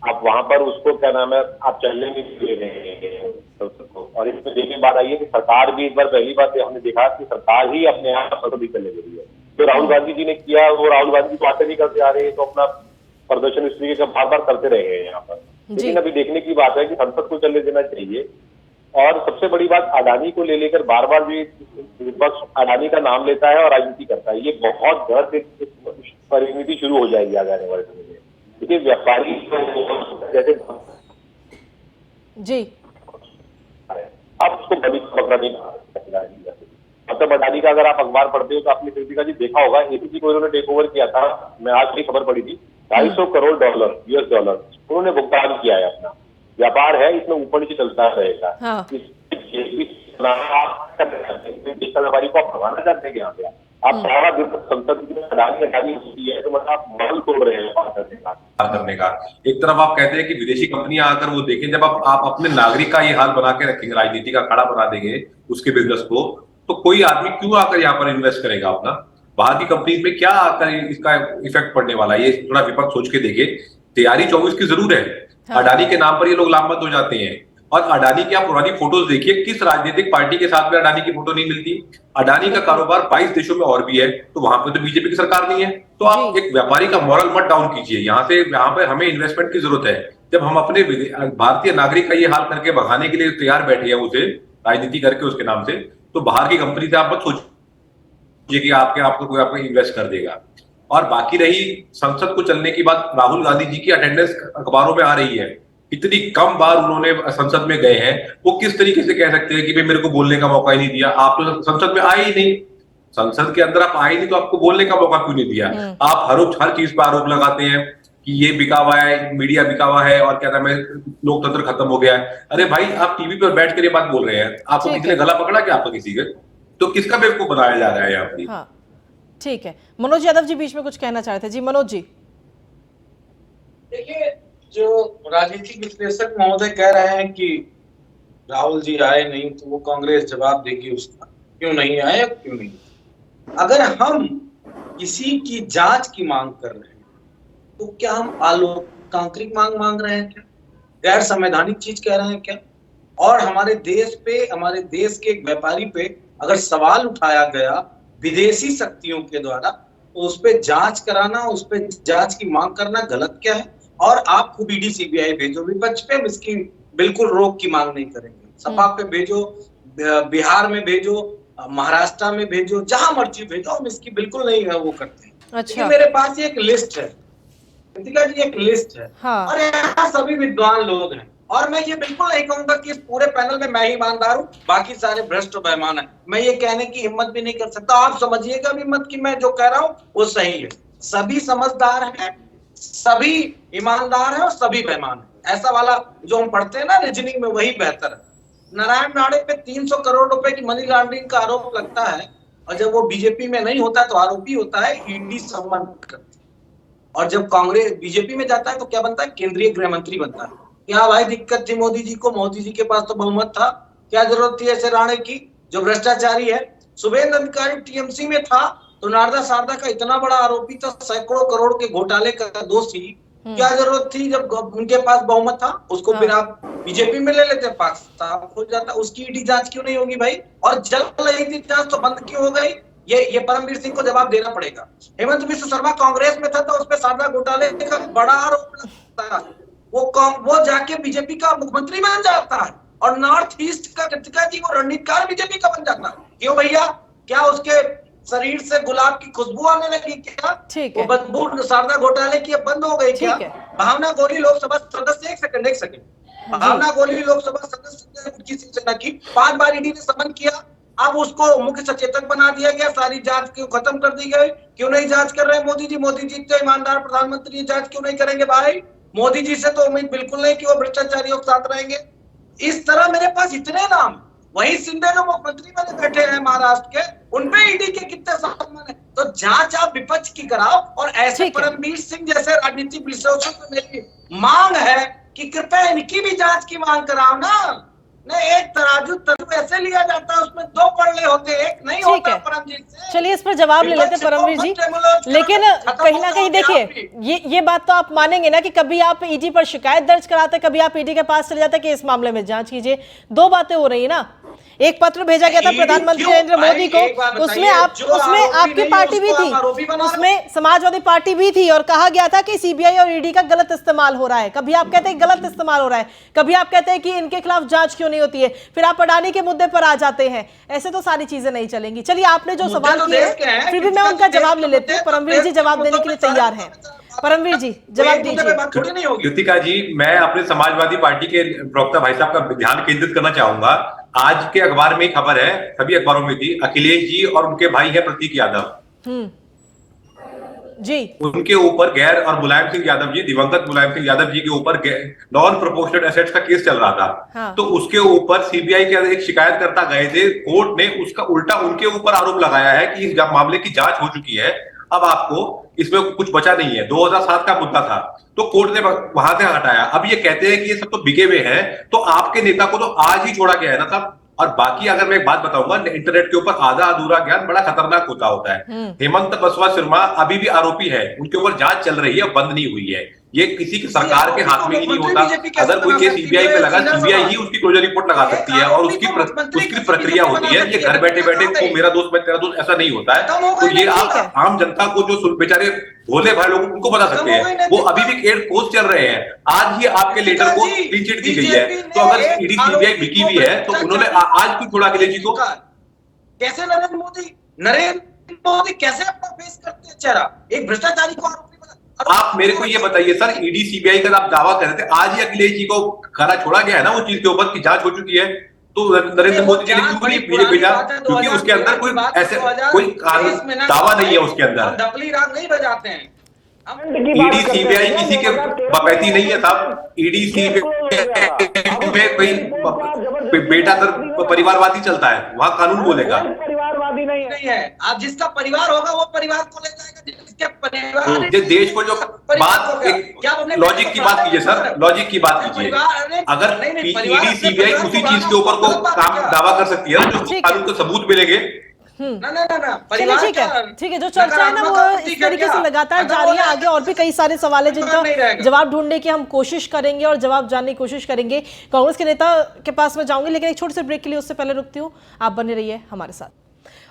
आप वहां पर उसको क्या नाम है, आप चलने नहीं दे रहे हैं संसद को। और इसमें देखने की बात आई है कि सरकार भी इस बार पहली बार हमने देखा कि सरकार ही अपने यहाँ संसद ही चलने दे रही है। तो राहुल गांधी जी ने किया, वो राहुल गांधी की बातें नहीं करते आ रहे हैं, तो अपना प्रदर्शन इस तरीके का बार बार करते रहे हैं यहाँ पर। लेकिन अभी देखने की बात है कि संसद को चलने देना चाहिए। और सबसे बड़ी बात, अडानी को ले लेकर बार बार भी विपक्ष अडानी का नाम लेता है और राजनीति करता है। ये बहुत गलत परिणति शुरू हो जाएगी आगे आने वाले समय में। देखिए, व्यापारी जैसे जी, अब उसको बड़ी पकड़ा नहीं, मतलब अडानी का अगर आप अखबार पढ़ते हो तो आपने कृतिका जी देखा होगा, एसीसी को इन्होंने टेक ओवर किया था। मैं आज की खबर पढ़ी थी, $250 करोड़ US डॉलर उन्होंने भुगतान किया है। अपना व्यापार है, इसमें ऊपर नीचे चलता रहेगा। हाँ। देश का व्यापारी को आप भरवाना चाहते हैं यहाँ पे, आप सारा दिन संसद में अडानी होती है, तो मतलब आप मॉडल तोड़ रहे हैं बात करने का। एक तरफ आप कहते हैं कि विदेशी कंपनियां आकर वो देखें, जब आप अपने नागरिक का ये हाल बना के रखेंगे, राजनीति का खड़ा बना देंगे उसके बिजनेस को, तो कोई आदमी क्यों आकर यहाँ पर इन्वेस्ट करेगा अपना? बाहर की कंपनी में क्या आकर इसका इफेक्ट पड़ने वाला है, ये थोड़ा विपक्ष सोच के देखे। तैयारी 24 की जरूर है। हाँ। अडानी के नाम पर ये लोग लामबंद हो जाते हैं। और अडानी की आप पुरानी फोटोज देखिए, किस राजनीतिक पार्टी के साथ में अडानी की फोटो नहीं मिलती। अडानी का कारोबार 22 देशों में और भी है, तो वहां पे तो बीजेपी की सरकार नहीं है। तो आप एक व्यापारी का मॉरल मत डाउन कीजिए। यहाँ पे हमें इन्वेस्टमेंट की जरूरत है। जब हम अपने भारतीय नागरिक का ये हाल करके भगाने के लिए तैयार बैठे हैं, उसे राजनीति करके उसके नाम से, तो बाहर की कंपनी से आप मत सोचिए कि आपको कोई आपको इन्वेस्ट कर देगा। और बाकी रही संसद को चलने की बात, राहुल गांधी जी की अटेंडेंस अखबारों में आ रही है। इतनी कम बार उन्होंने संसद में गए हैं, वो किस तरीके से कह सकते हैं कि भाई मेरे को बोलने का मौका ही नहीं दिया? आप तो संसद में आए ही नहीं, संसद के अंदर आप आए नहीं, तो आपको बोलने का मौका क्यों नहीं दिया? आप हर चीज पर आरोप लगाते हैं कि ये बिका हुआ है, मीडिया बिका हुआ है, और क्या नाम है, लोकतंत्र खत्म हो गया है। अरे भाई, आप टीवी पर बैठ कर ये बात बोल रहे हैं, आपको किसी ने गला पकड़ा क्या आपका किसी का? तो किसका बेवकूफ बनाया जा रहा है यहाँ पर? हाँ, ठीक है। मनोज यादव जी बीच में कुछ कहना चाह रहे थे। जी मनोज जी। देखिए, जो राजनीतिक विश्लेषक महोदय कह रहे हैं कि राहुल जी आए नहीं, तो वो कांग्रेस जवाब देगी उसका, क्यों नहीं आए, क्यों नहीं। अगर हम किसी की जांच की मांग कर रहे हैं, तो क्या हम आलोकांतरिक मांग रहे हैं क्या? गैर संवैधानिक चीज कह रहे हैं क्या? और हमारे देश पे, हमारे देश के एक व्यापारी पे अगर सवाल उठाया गया विदेशी शक्तियों के द्वारा, तो उस पर जांच कराना, उस पर जांच की मांग करना गलत क्या है? और आप खुद ईडी सीबीआई भेजो, विपक्ष पे इसकी बिल्कुल रोक की मांग नहीं करेंगे। सपा पे भेजो, बिहार में भेजो, महाराष्ट्र में भेजो, जहां मर्जी भेजो, हम इसकी बिल्कुल नहीं है वो करते हैं। अच्छा। मेरे पास ये एक लिस्ट है कृतिका जी, एक लिस्ट है। हाँ। और यहाँ सभी विद्वान लोग हैं और मैं ये बिल्कुल नहीं कहूंगा कि इस पूरे पैनल में मैं ही ईमानदार हूँ, बाकी सारे भ्रष्ट और बेईमान है। मैं ये कहने की हिम्मत भी नहीं कर सकता। आप समझिएगा भी मत कि मैं जो कह रहा हूँ वो सही है। सभी समझदार हैं, सभी ईमानदार हैं और सभी बेईमान है। ऐसा वाला जो हम पढ़ते हैं ना रीजनिंग में, वही बेहतर है। नारायण राणे पे 300 करोड़ रुपए की मनी लॉन्ड्रिंग का आरोप लगता है और जब वो बीजेपी में नहीं होता तो आरोपी होता है, ईडी सम्मान करती है। और जब कांग्रेस बीजेपी में जाता है तो क्या बनता है? केंद्रीय गृह मंत्री बनता है। क्या भाई दिक्कत थी मोदी जी को? मोदी जी के पास तो बहुमत था, क्या जरूरत थी ऐसे राणे की जो भ्रष्टाचारी है? शुभेंद्र अधिकारी टीएमसी में था तो नारदा शारदा का इतना बड़ा आरोपी था, सैकड़ों करोड़ के घोटाले का दोषी, क्या जरूरत थी जब उनके पास बहुमत था? उसको फिर आप बीजेपी में ले लेते, पाकिस्तान हो जाता। उसकी ईडी जांच क्यों नहीं होगी भाई? और चल रही थी जांच तो बंद क्यों हो गई? ये परमवीर सिंह को जवाब देना पड़ेगा। हेमंत बिश्व शर्मा कांग्रेस में था तो उस पर शारदा घोटाले का बड़ा आरोप लगता है, वो जाके बीजेपी का मुख्यमंत्री बन जाता है और नॉर्थ ईस्ट का कृतिका जी वो रणनीतिकार बीजेपी का बन जाता है। क्यों भैया? क्या उसके शरीर से गुलाब की खुशबू आने लगी क्या? ठीक है। वो बदबू शारदा घोटाले की बंद हो गई क्या? भावना गोली लोकसभा सदस्य, एक सेकंड भावना गोली लोकसभा सदस्य की शिवसेना की 5 बार ईडी ने समन किया, अब उसको मुख्य सचेतक बना दिया गया, सारी जांच क्यों खत्म कर दी गई? क्यों नहीं जांच कर रहे मोदी जी? मोदी जी इतने ईमानदार प्रधानमंत्री, जांच क्यों नहीं करेंगे भाई? मोदी जी से तो उम्मीद बिल्कुल नहीं कि वो भ्रष्टाचारियों के साथ रहेंगे। इस तरह मेरे पास इतने नाम, वही शिंदे जो मुख्यमंत्री बने बैठे हैं महाराष्ट्र के, उनपे ईडी के कितने सम्मान है। तो जांच आप विपक्ष की कराओ और ऐसे परमवीर सिंह जैसे राजनीतिक विश्लेषकों को मेरी मांग है कि कृपया इनकी भी जांच की मांग कराओ ना। नहीं, एक तराजू ऐसे लिया जाता है, उसमें 2 पड़ले होते, एक नहीं होता परमजीत से। चलिए इस पर जवाब ले लेते परमवीर जी, लेकिन कहीं ना कहीं देखिए ये बात तो आप मानेंगे ना कि कभी आप ईडी पर शिकायत दर्ज कराते, कभी आप ईडी के पास चले जाते कि इस मामले में जांच कीजिए। 2 बातें हो रही है ना। एक पत्र भेजा गया था प्रधानमंत्री नरेंद्र मोदी को, उसमें आपकी पार्टी भी थी, उसमें समाजवादी पार्टी भी थी और कहा गया था कि सीबीआई और ईडी का गलत इस्तेमाल हो रहा है। कभी आप कहते हैं गलत इस्तेमाल हो रहा है, कभी आप कहते हैं कि इनके खिलाफ जांच क्यों नहीं होती है, फिर आप अडानी के मुद्दे पर आ जाते हैं। ऐसे तो सारी चीजें नहीं चलेंगी। चलिए आपने जो सवाल किए फिर भी मैं उनका जवाब ले लेती हूँ। परमवीर जी जवाब देने के लिए तैयार हैं। परमवीर जी जवाब दीजिए। कृतिका जी, मैं अपने समाजवादी पार्टी के प्रवक्ता भाई साहब का ध्यान केंद्रित करना चाहूंगा। आज के अखबार में खबर है, सभी अखबारों में थी, अखिलेश जी और उनके भाई है प्रतीक यादव जी, उनके ऊपर गैर और मुलायम सिंह यादव जी, दिवंगत मुलायम सिंह यादव जी के ऊपर नॉन प्रोपोर्शनल एसेट्स का केस चल रहा था। हाँ। तो उसके ऊपर सीबीआई के एक शिकायतकर्ता गए थे, कोर्ट ने उसका उल्टा उनके ऊपर आरोप लगाया है कि इस मामले की जांच हो चुकी है, अब आपको इसमें कुछ बचा नहीं है। 2007 का मुद्दा था तो कोर्ट ने वहां से हटाया। अब ये कहते हैं कि ये सब तो बिके हुए हैं, तो आपके नेता को तो आज ही छोड़ा गया है ना साहब। और बाकी अगर मैं एक बात बताऊंगा, इंटरनेट के ऊपर आधा अधूरा ज्ञान बड़ा खतरनाक होता है। हेमंत बसवा शर्मा अभी भी आरोपी है, उनके ऊपर जांच चल रही है, बंद नहीं हुई है। ये किसी की सरकार के हाथ में ही नहीं होता। अगर कोई केस सीबीआई पे लगा, सीबीआई ही उसकी क्लोजर रिपोर्ट लगा सकती है और उसकी प्रक्रिया होती है। ये घर बैठे बैठे को मेरा दोस्त मैं तेरा दोस्त ऐसा नहीं होता है। तो ये आप आम जनता को, जो बेचारे भोले भाई लोग, उनको बता सकते हैं। वो अभी भी एयर कोर्स चल रहे हैं। आज ही आपके लीडर को क्लीन चिट दी गई है, तो अगर ईडी सीबीआई बिकी हुई है तो उन्होंने आज क्यों छोड़ा अखिलेश जी को? कैसे नरेंद्र मोदी कैसे अपना फेस करते हैं चेहरा? एक भ्रष्टाचारी को आरोपी बना। आप मेरे को ये बताइए सर, ईडी सीबीआई का आप दावा कर रहे थे, आज ही अखिलेश जी को खरा छोड़ा गया है ना उस चीज के ऊपर की जांच हो चुकी है, तो नरेंद्र मोदी जी ने क्यों नहीं भेजा? क्योंकि उसके अंदर कोई ऐसे कोई दावा नहीं है उसके अंदर। डबली राग नहीं बजाते हैं। ईडी सीबीआई किसी के बपैती नहीं है साहब। ईडी सीबीआई में कोई बेटा दर परिवारवादी चलता है, वहां कानून बोलेगा। परिवारवादी नहीं है। आप जिसका परिवार होगा वो परिवार को ले जाएगा, जिसके परिवार देश को जो बात, एक लॉजिक की बात कीजिए सर, लॉजिक की बात कीजिए। अगर ईडी सीबीआई उसी चीज के ऊपर को काम दावा कर सकती है जो कानून के सबूत मिलेंगे। चलिए ठीक है, जो चर्चा है ना वो इस तरीके से लगातार जारी है। आगे और भी कई सारे सवाल है जिनका जवाब ढूंढने की हम कोशिश करेंगे और जवाब जानने की कोशिश करेंगे। कांग्रेस के नेता के पास में जाऊंगी, लेकिन एक छोटे से ब्रेक के लिए उससे पहले रुकती हूँ। आप बने रहिए हमारे साथ।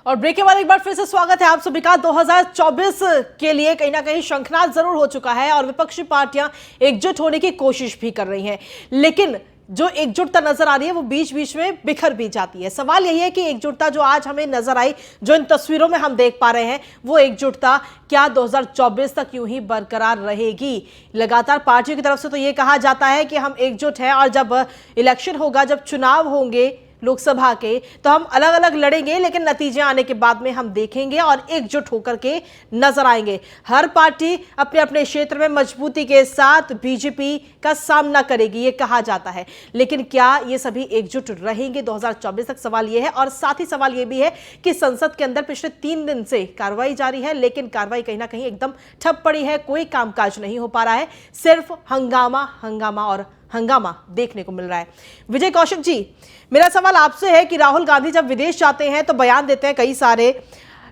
और ब्रेक के बाद एक बार फिर से स्वागत है आप सभी का। 2024 के लिए कहीं ना कहीं शंखनाद जरूर हो चुका है और विपक्षी पार्टियां एकजुट होने की कोशिश भी कर रही हैं, लेकिन जो एकजुटता नजर आ रही है वो बीच बीच में बिखर भी जाती है। सवाल यही है कि एकजुटता जो आज हमें नजर आई, जो इन तस्वीरों में हम देख पा रहे हैं, वो एकजुटता क्या 2024 तक यूं ही बरकरार रहेगी? लगातार पार्टियों की तरफ से तो ये कहा जाता है कि हम एकजुट हैं और जब इलेक्शन होगा, जब चुनाव होंगे लोकसभा के, तो हम अलग अलग लड़ेंगे, लेकिन नतीजे आने के बाद में हम देखेंगे और एकजुट होकर के नजर आएंगे। हर पार्टी अपने अपने क्षेत्र में मजबूती के साथ बीजेपी का सामना करेगी, ये कहा जाता है। लेकिन क्या ये सभी एकजुट रहेंगे 2024 तक? सवाल ये है। और साथ ही सवाल ये भी है कि संसद के अंदर पिछले 3 दिन से कार्रवाई जारी है, लेकिन कार्रवाई कहीं ना कहीं एकदम ठप पड़ी है, कोई कामकाज नहीं हो पा रहा है, सिर्फ हंगामा हंगामा और हंगामा देखने को मिल रहा है। विजय कौशिक जी, मेरा सवाल आपसे है कि राहुल गांधी जब विदेश जाते हैं तो बयान देते हैं कई सारे,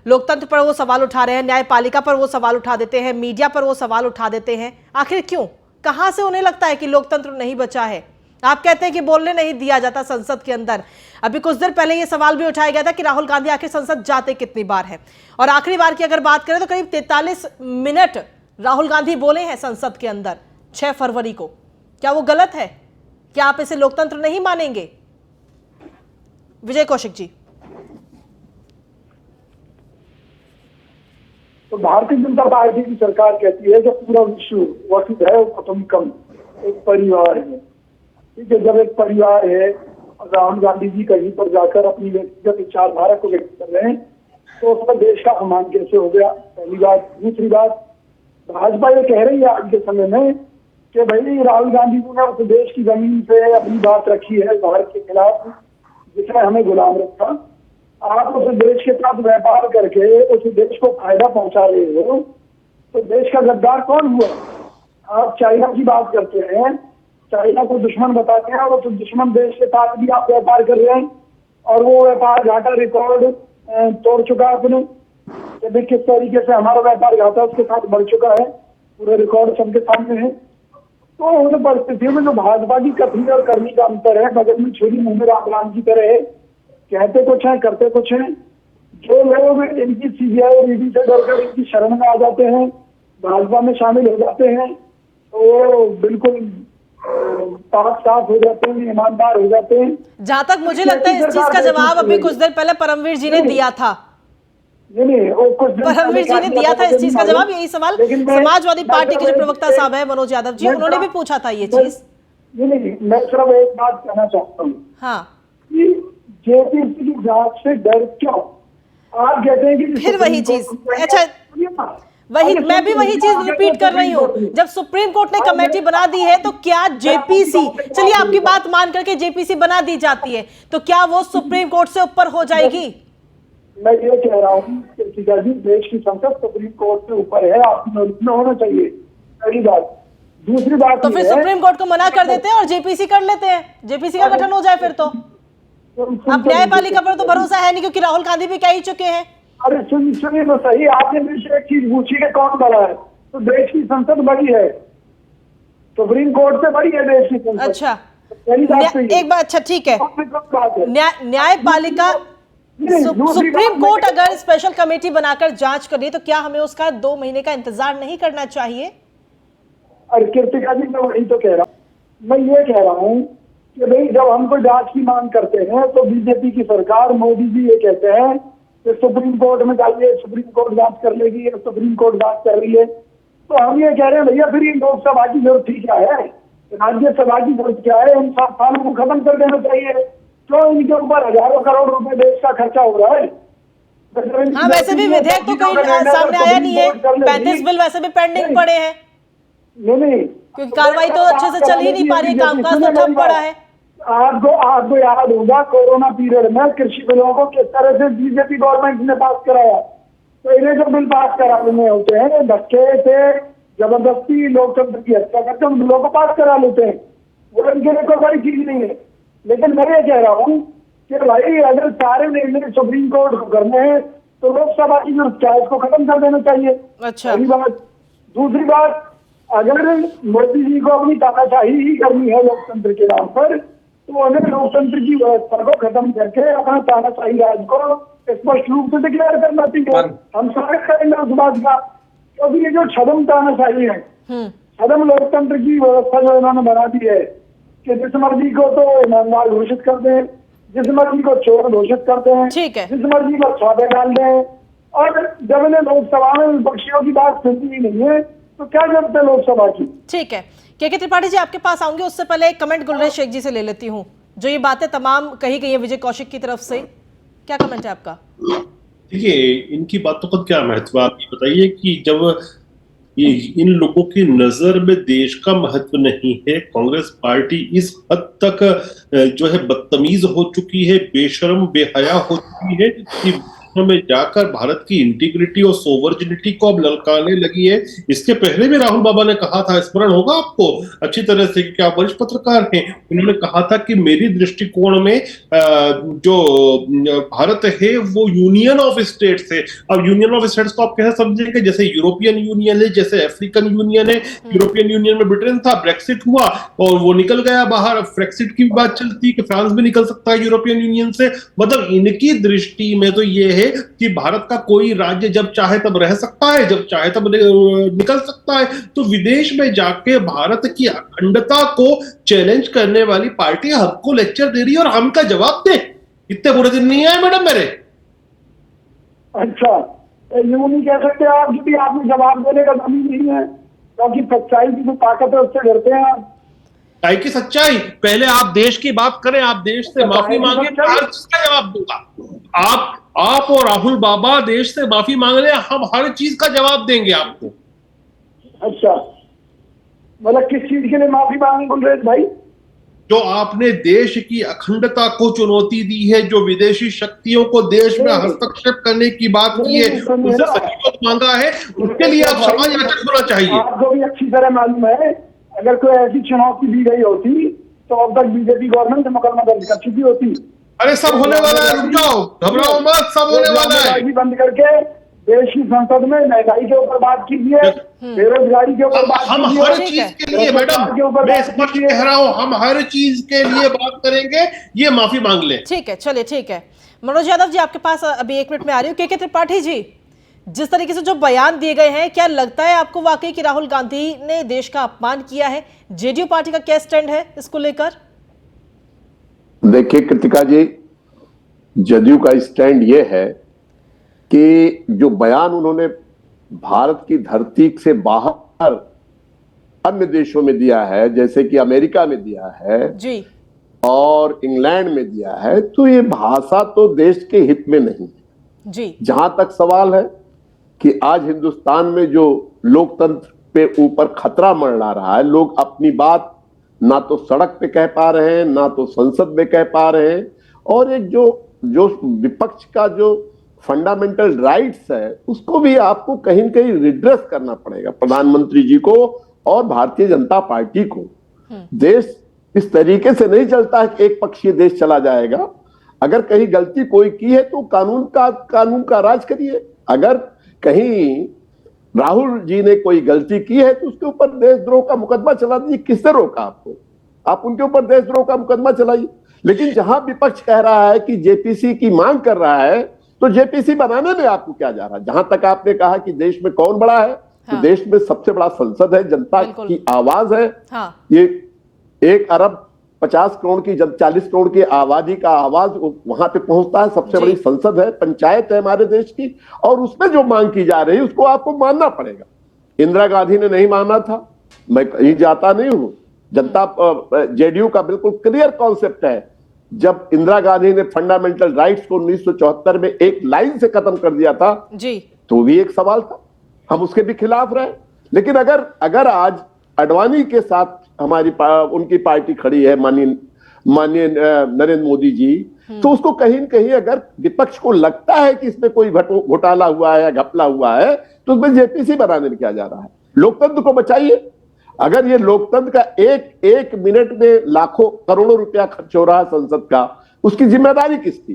लोकतंत्र पर वो सवाल उठा रहे हैं, न्यायपालिका पर वो सवाल उठा देते हैं, मीडिया पर वो सवाल उठा देते हैं। आखिर क्यों? कहां से उन्हें लगता है कि लोकतंत्र नहीं बचा है? आप कहते हैं कि बोलने नहीं दिया जाता संसद के अंदर। अभी कुछ देर पहले ये सवाल भी उठाया गया था कि राहुल गांधी आखिर संसद जाते कितनी बार है, और आखिरी बार की अगर बात करें तो करीब 43 मिनट राहुल गांधी बोले हैं संसद के अंदर 6 फरवरी को। क्या वो गलत है? क्या आप इसे लोकतंत्र नहीं मानेंगे? विजय कौशिक जी। तो भारतीय जनता पार्टी की सरकार कहती है कि पूरा विश्व वसुधैव कुटुंबकम, एक परिवार है। ठीक है, जब एक परिवार है और राहुल गांधी जी कहीं पर जाकर अपनी व्यक्तिगत विचारधारा को व्यक्त कर रहे हैं, तो उसमें देश का अपमान कैसे हो गया? पहली बात। दूसरी बात, भाजपा ये कह रही है आज के समय में कि भाई राहुल गांधी जी ने उस देश की जमीन पे अपनी बात रखी है भारत के खिलाफ, जिसने हमें गुलाम रखा। आप उस देश के साथ व्यापार करके उस देश को फायदा पहुंचा रहे हो, तो देश का गद्दार कौन हुआ? आप चाइना की बात करते हैं, चाइना को दुश्मन बताते हैं, और उस दुश्मन देश के साथ भी आप व्यापार कर रहे हैं, और वो व्यापार घाटा रिकॉर्ड तोड़ चुका है अपने। कि किस तरीके से हमारा व्यापार घाटा उसके साथ बढ़ चुका है, पूरे रिकॉर्ड सबके सामने है। तो उन परिस्थितियों में जो भाजपा की कथनी और करनी का अंतर है, बगल में छुरी मुंह में राम की तरह है, कहते कुछ है करते कुछ है। जो लोग इनकी सीबीआई और ईडी से डरकर इनकी शरण में आ जाते हैं, भाजपा में शामिल हो जाते हैं, तो बिल्कुल पाक साफ हो जाते हैं, ईमानदार हो जाते हैं। जहां तक मुझे लगता है इस चीज का जवाब अभी कुछ देर पहले परमवीर जी ने दिया था। परमवीर जी ने दिया था इस चीज का जवाब। यही सवाल समाजवादी पार्टी के जो प्रवक्ता साहब है मनोज यादव जी, उन्होंने भी पूछा था ये चीज। नहीं, मैं सिर्फ एक बात कहना चाहता हूँ, हाँ, कि जेपीसी की जांच से डर क्यों? आप कहते हैं कि फिर वही चीज। अच्छा, वही मैं भी वही चीज रिपीट कर रही हूँ। जब सुप्रीम कोर्ट ने कमेटी बना दी है, तो क्या जेपीसी, चलिए आपकी बात मान करके जेपीसी बना दी जाती है, तो क्या वो सुप्रीम कोर्ट से ऊपर हो जाएगी? मैं ये कह रहा हूँ जी, देश की संसद सुप्रीम कोर्ट से ऊपर है, आपको होना चाहिए, पहली बात। दूसरी बात तो फिर सुप्रीम कोर्ट को मना कर देते हैं और जेपीसी कर लेते हैं, जेपीसी का गठन हो जाए फिर तो। अब न्यायपालिका पर तो भरोसा है नहीं, क्योंकि राहुल गांधी भी कह ही चुके हैं। अरे सुनिए तो सही, आपने मुझसे एक चीज पूछी कि कौन बड़ा है, तो देश की संसद बड़ी है, सुप्रीम कोर्ट से बड़ी है देश की संसद। अच्छा, एक बात, अच्छा ठीक है, न्यायपालिका सुप्रीम कोर्ट अगर स्पेशल कमेटी बनाकर जांच करे, तो क्या हमें उसका 2 महीने का इंतजार नहीं करना चाहिए? अरे कृतिका जी, मैं वही तो कह रहा हूँ। मैं ये कह रहा हूँ कि भाई जब हम कोई जांच की मांग करते हैं, तो बीजेपी की सरकार, मोदी जी ये कहते हैं कि सुप्रीम कोर्ट में जाइए, सुप्रीम कोर्ट जांच कर लेगी, सुप्रीम कोर्ट जांच कर रही है। तो हम ये कह रहे हैं भैया फिर ये लोकसभा की जरूरत क्या है, राज्यसभा की जरूरत क्या है? इन 7 सालों को खत्म कर देना चाहिए। तो इनके ऊपर हजारों करोड़ रुपए देश का खर्चा हो रहा है। हाँ, वैसे भी विधेयक तो कहीं सामने आया नहीं है, 35 बिल वैसे भी पेंडिंग पड़े हैं, नहीं, क्योंकि कार्रवाई तो अच्छे से चल ही नहीं पा रही, कामकाज तो ठप पड़ा है। आपको याद होगा कोरोना पीरियड में कृषि बिलों को किस तरह से बीजेपी गवर्नमेंट ने पास कराया। तो इन्हें जो बिल पास कराने होते हैं, धक्के से जबरदस्ती लोकतंत्र की हत्या करके उन बिलों को पास करा लेते हैं, वो इनके लिए कोई बड़ी चीज नहीं है। लेकिन मैं ये कह रहा हूँ कि भाई अगर सारे निर्णय सुप्रीम कोर्ट को करने हैं, तो लोकसभा की जो क्या है उसको खत्म कर देना चाहिए। अच्छा, पहली बात। दूसरी बात, अगर मोदी जी को अपनी तानाशाही ही करनी है लोकतंत्र के नाम पर, तो उन्हें लोकतंत्र की व्यवस्था को खत्म करके अपना तानाशाही राज को स्पष्ट रूप से डिक्लेयर करना चाहिए। हम स्वागत करेंगे उस बात का, क्योंकि ये जो छदम तानाशाही है, छदम लोकतंत्र की व्यवस्था जो इन्होंने बना दी है, कि जिस मर्जी को तो ईमानदार घोषित कर दें, जिस मर्जी को चोर घोषित कर दें, ठीक है। जिस मर्जी को सौदे डाल दें, और जब इन्हें लोकसभा में विपक्षियों की बात सुनती ही नहीं है तो क्या जरूरत है लोकसभा की। ठीक है, के त्रिपाठी जी आपके पास आऊंगे, उससे पहले एक कमेंट गुलरेज शेख जी से ले लेती हूँ। जो ये बातें तमाम कही गई है विजय कौशिक की तरफ से, क्या कमेंट है आपका? देखिए, इनकी बातों का क्या महत्व, आप ये बताइए कि जब इन लोगों की नजर में देश का महत्व नहीं है, कांग्रेस पार्टी इस हद तक जो है बदतमीज हो चुकी है, बेशर्म बेहया हो चुकी है कि में जाकर भारत की इंटीग्रिटी और सोवर्जिनिटी को अब ललकारने लगी है। इसके पहले भी राहुल बाबा ने कहा था, स्मरण होगा आपको अच्छी तरह से, कि आप वरिष्ठ पत्रकार हैं, उन्होंने कहा था कि मेरी दृष्टिकोण में जो भारत है वो यूनियन ऑफ स्टेट्स है। अब यूनियन ऑफ स्टेट्स को आप कैसे समझेंगे? जैसे यूरोपियन यूनियन है, जैसे अफ्रीकन यूनियन है। यूरोपियन यूनियन में ब्रिटेन था, ब्रेक्सिट हुआ और वो निकल गया बाहर। अब फ्रेक्सिट की बात चलती है कि फ्रांस भी निकल सकता है यूरोपियन यूनियन से। मतलब इनकी दृष्टि में तो ये है कि भारत का कोई राज्य जब चाहे तब रह सकता है, जब चाहे तब निकल सकता है। तो विदेश में जाके भारत की अखंडता को चैलेंज करने वाली पार्टी हमको लेक्चर दे रही है और हम का जवाब दे। इतने बुरे दिन नहीं आए मैडम मेरे। अच्छा, यूं नहीं कह सकते आप कि आपने जवाब देने का दम ही नहीं है, क्योंकि सच्चाई की जो ताकत है उससे डरते हैं आप। सच्चाई की सच्चाई, पहले आप देश की बात करें, आप देश से माफी मांगे, हर चीज का जवाब दूंगा। आप और राहुल बाबा देश से माफी मांग रहे हैं, हम हर चीज का जवाब देंगे आपको। अच्छा, मतलब किस चीज के लिए माफी मांगे गुलरेज भाई? जो आपने देश की अखंडता को चुनौती दी है, जो विदेशी शक्तियों को देश में हस्तक्षेप करने की बात की है, उससे सहयोग मांगा है, उसके लिए आप समाज याचक होना चाहिए। आपको भी अच्छी तरह मालूम है, अगर कोई ऐसी चुनौती दी गई होती तो अब तक बीजेपी गवर्नमेंट मुकदमा दर्ज कर चुकी होती। अरे सब होने वाला है, रुक जाओ, घबराओ मत, सब होने वाला है। बंद करके देश की संसद में महंगाई के ऊपर बात कीजिए, बेरोजगारी के ऊपर बात हम कीजिए। हर चीज के लिए मैडम, मैं स्पष्ट कह रहा हूं, हम हर चीज के लिए बात करेंगे, ये माफी मांग ले। ठीक है, चलिए ठीक है। मनोज यादव जी आपके पास अभी 1 मिनट में आ रही हूँ। के त्रिपाठी जी, जिस तरीके से जो बयान दिए गए हैं, क्या लगता है आपको वाकई कि राहुल गांधी ने देश का अपमान किया है? जेडीयू पार्टी का क्या स्टैंड है इसको लेकर? देखिए कृतिका जी, जदयू का स्टैंड ये है कि जो बयान उन्होंने भारत की धरती से बाहर अन्य देशों में दिया है, जैसे कि अमेरिका में दिया है जी और इंग्लैंड में दिया है, तो ये भाषा तो देश के हित में नहीं है जी। जहां तक सवाल है कि आज हिंदुस्तान में जो लोकतंत्र पे ऊपर खतरा मंडरा रहा है, लोग अपनी बात ना तो सड़क पे कह पा रहे हैं, ना तो संसद में कह पा रहे हैं, और एक जो विपक्ष का जो फंडामेंटल राइट्स है उसको भी आपको कहीं न कहीं रिड्रेस करना पड़ेगा, प्रधानमंत्री जी को और भारतीय जनता पार्टी को। देश इस तरीके से नहीं चलता है कि एक पक्षीय देश चला जाएगा। अगर कहीं गलती कोई की है तो कानून का राज करिए। अगर कहीं राहुल जी ने कोई गलती की है तो उसके ऊपर देशद्रोह का मुकदमा चला दीजिए। किसने रोका आपको? आप उनके ऊपर देशद्रोह का मुकदमा चलाइए। लेकिन जहां विपक्ष कह रहा है कि जेपीसी की मांग कर रहा है, तो जेपीसी बनाने में आपको क्या जा रहा है? जहां तक आपने कहा कि देश में कौन बड़ा है, तो देश में सबसे बड़ा संसद है, जनता की आवाज है। ये 1 अरब 50 करोड़ की 40 करोड़ की आबादी का आवाज वहां पे पहुंचता है। सबसे बड़ी संसद है, पंचायत है हमारे देश की, और उसमें जो मांग की जा रही है उसको आपको मानना पड़ेगा। इंदिरा गांधी ने नहीं माना था, मैं कहीं जाता नहीं हूं। जनता जेडीयू का बिल्कुल क्लियर कॉन्सेप्ट है। जब इंदिरा गांधी ने फंडामेंटल राइट्स को 1974 में एक लाइन से खत्म कर दिया था जी, तो भी एक सवाल था, हम उसके भी खिलाफ रहे। लेकिन अगर आज अडवाणी के साथ उनकी पार्टी खड़ी है, माननीय नरेंद्र मोदी जी, तो उसको कहीं न कहीं अगर विपक्ष को लगता है कि इसमें कोई घोटाला हुआ है या घपला हुआ है, तो उसमें जेपीसी बनाने में क्या जा रहा है? लोकतंत्र को बचाइए। अगर ये लोकतंत्र का एक मिनट में लाखों करोड़ों रुपया खर्च हो रहा है संसद का, उसकी जिम्मेदारी किसकी?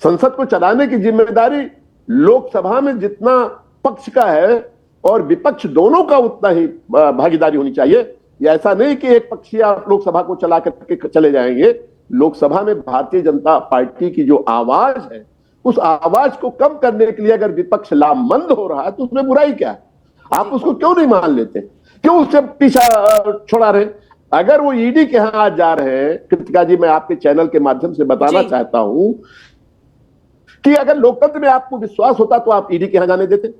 संसद को चलाने की जिम्मेदारी लोकसभा में जितना पक्ष का है और विपक्ष दोनों का उतना ही भागीदारी होनी चाहिए। ये ऐसा नहीं कि एक पक्षीय आप लोकसभा को चला करके चले जाएंगे। लोकसभा में भारतीय जनता पार्टी की जो आवाज है, उस आवाज को कम करने के लिए अगर विपक्ष लामबंद हो रहा है तो उसमें बुराई क्या है? आप उसको क्यों नहीं मान लेते? क्यों उससे पीछा छोड़ा रहे? अगर वो ईडी के यहाँ आज जा रहे हैं, कृतिका जी मैं आपके चैनल के माध्यम से बताना चाहता हूं कि अगर लोकतंत्र में आपको विश्वास होता तो आप ईडी के यहाँ जाने देते,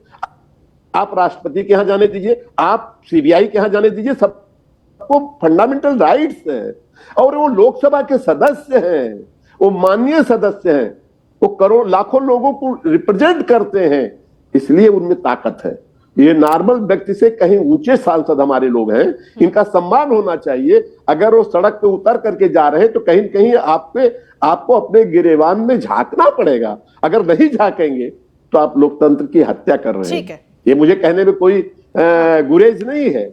आप राष्ट्रपति के यहाँ जाने दीजिए, आप सीबीआई के यहाँ जाने दीजिए, सबको फंडामेंटल राइट्स हैं और वो लोकसभा के सदस्य हैं, वो माननीय सदस्य हैं, वो करोड़ लाखों लोगों को रिप्रेजेंट करते हैं, इसलिए उनमें ताकत है। ये नॉर्मल व्यक्ति से कहीं ऊंचे सांसद हमारे लोग हैं, इनका सम्मान होना चाहिए। अगर वो सड़क पे उतर करके जा रहे हैं तो कहीं कहीं आपको अपने गिरेबान में झांकना पड़ेगा। अगर नहीं झांकेंगे तो आप लोकतंत्र की हत्या कर रहे हैं। ये मुझे कहने में कोई गुरेज नहीं है,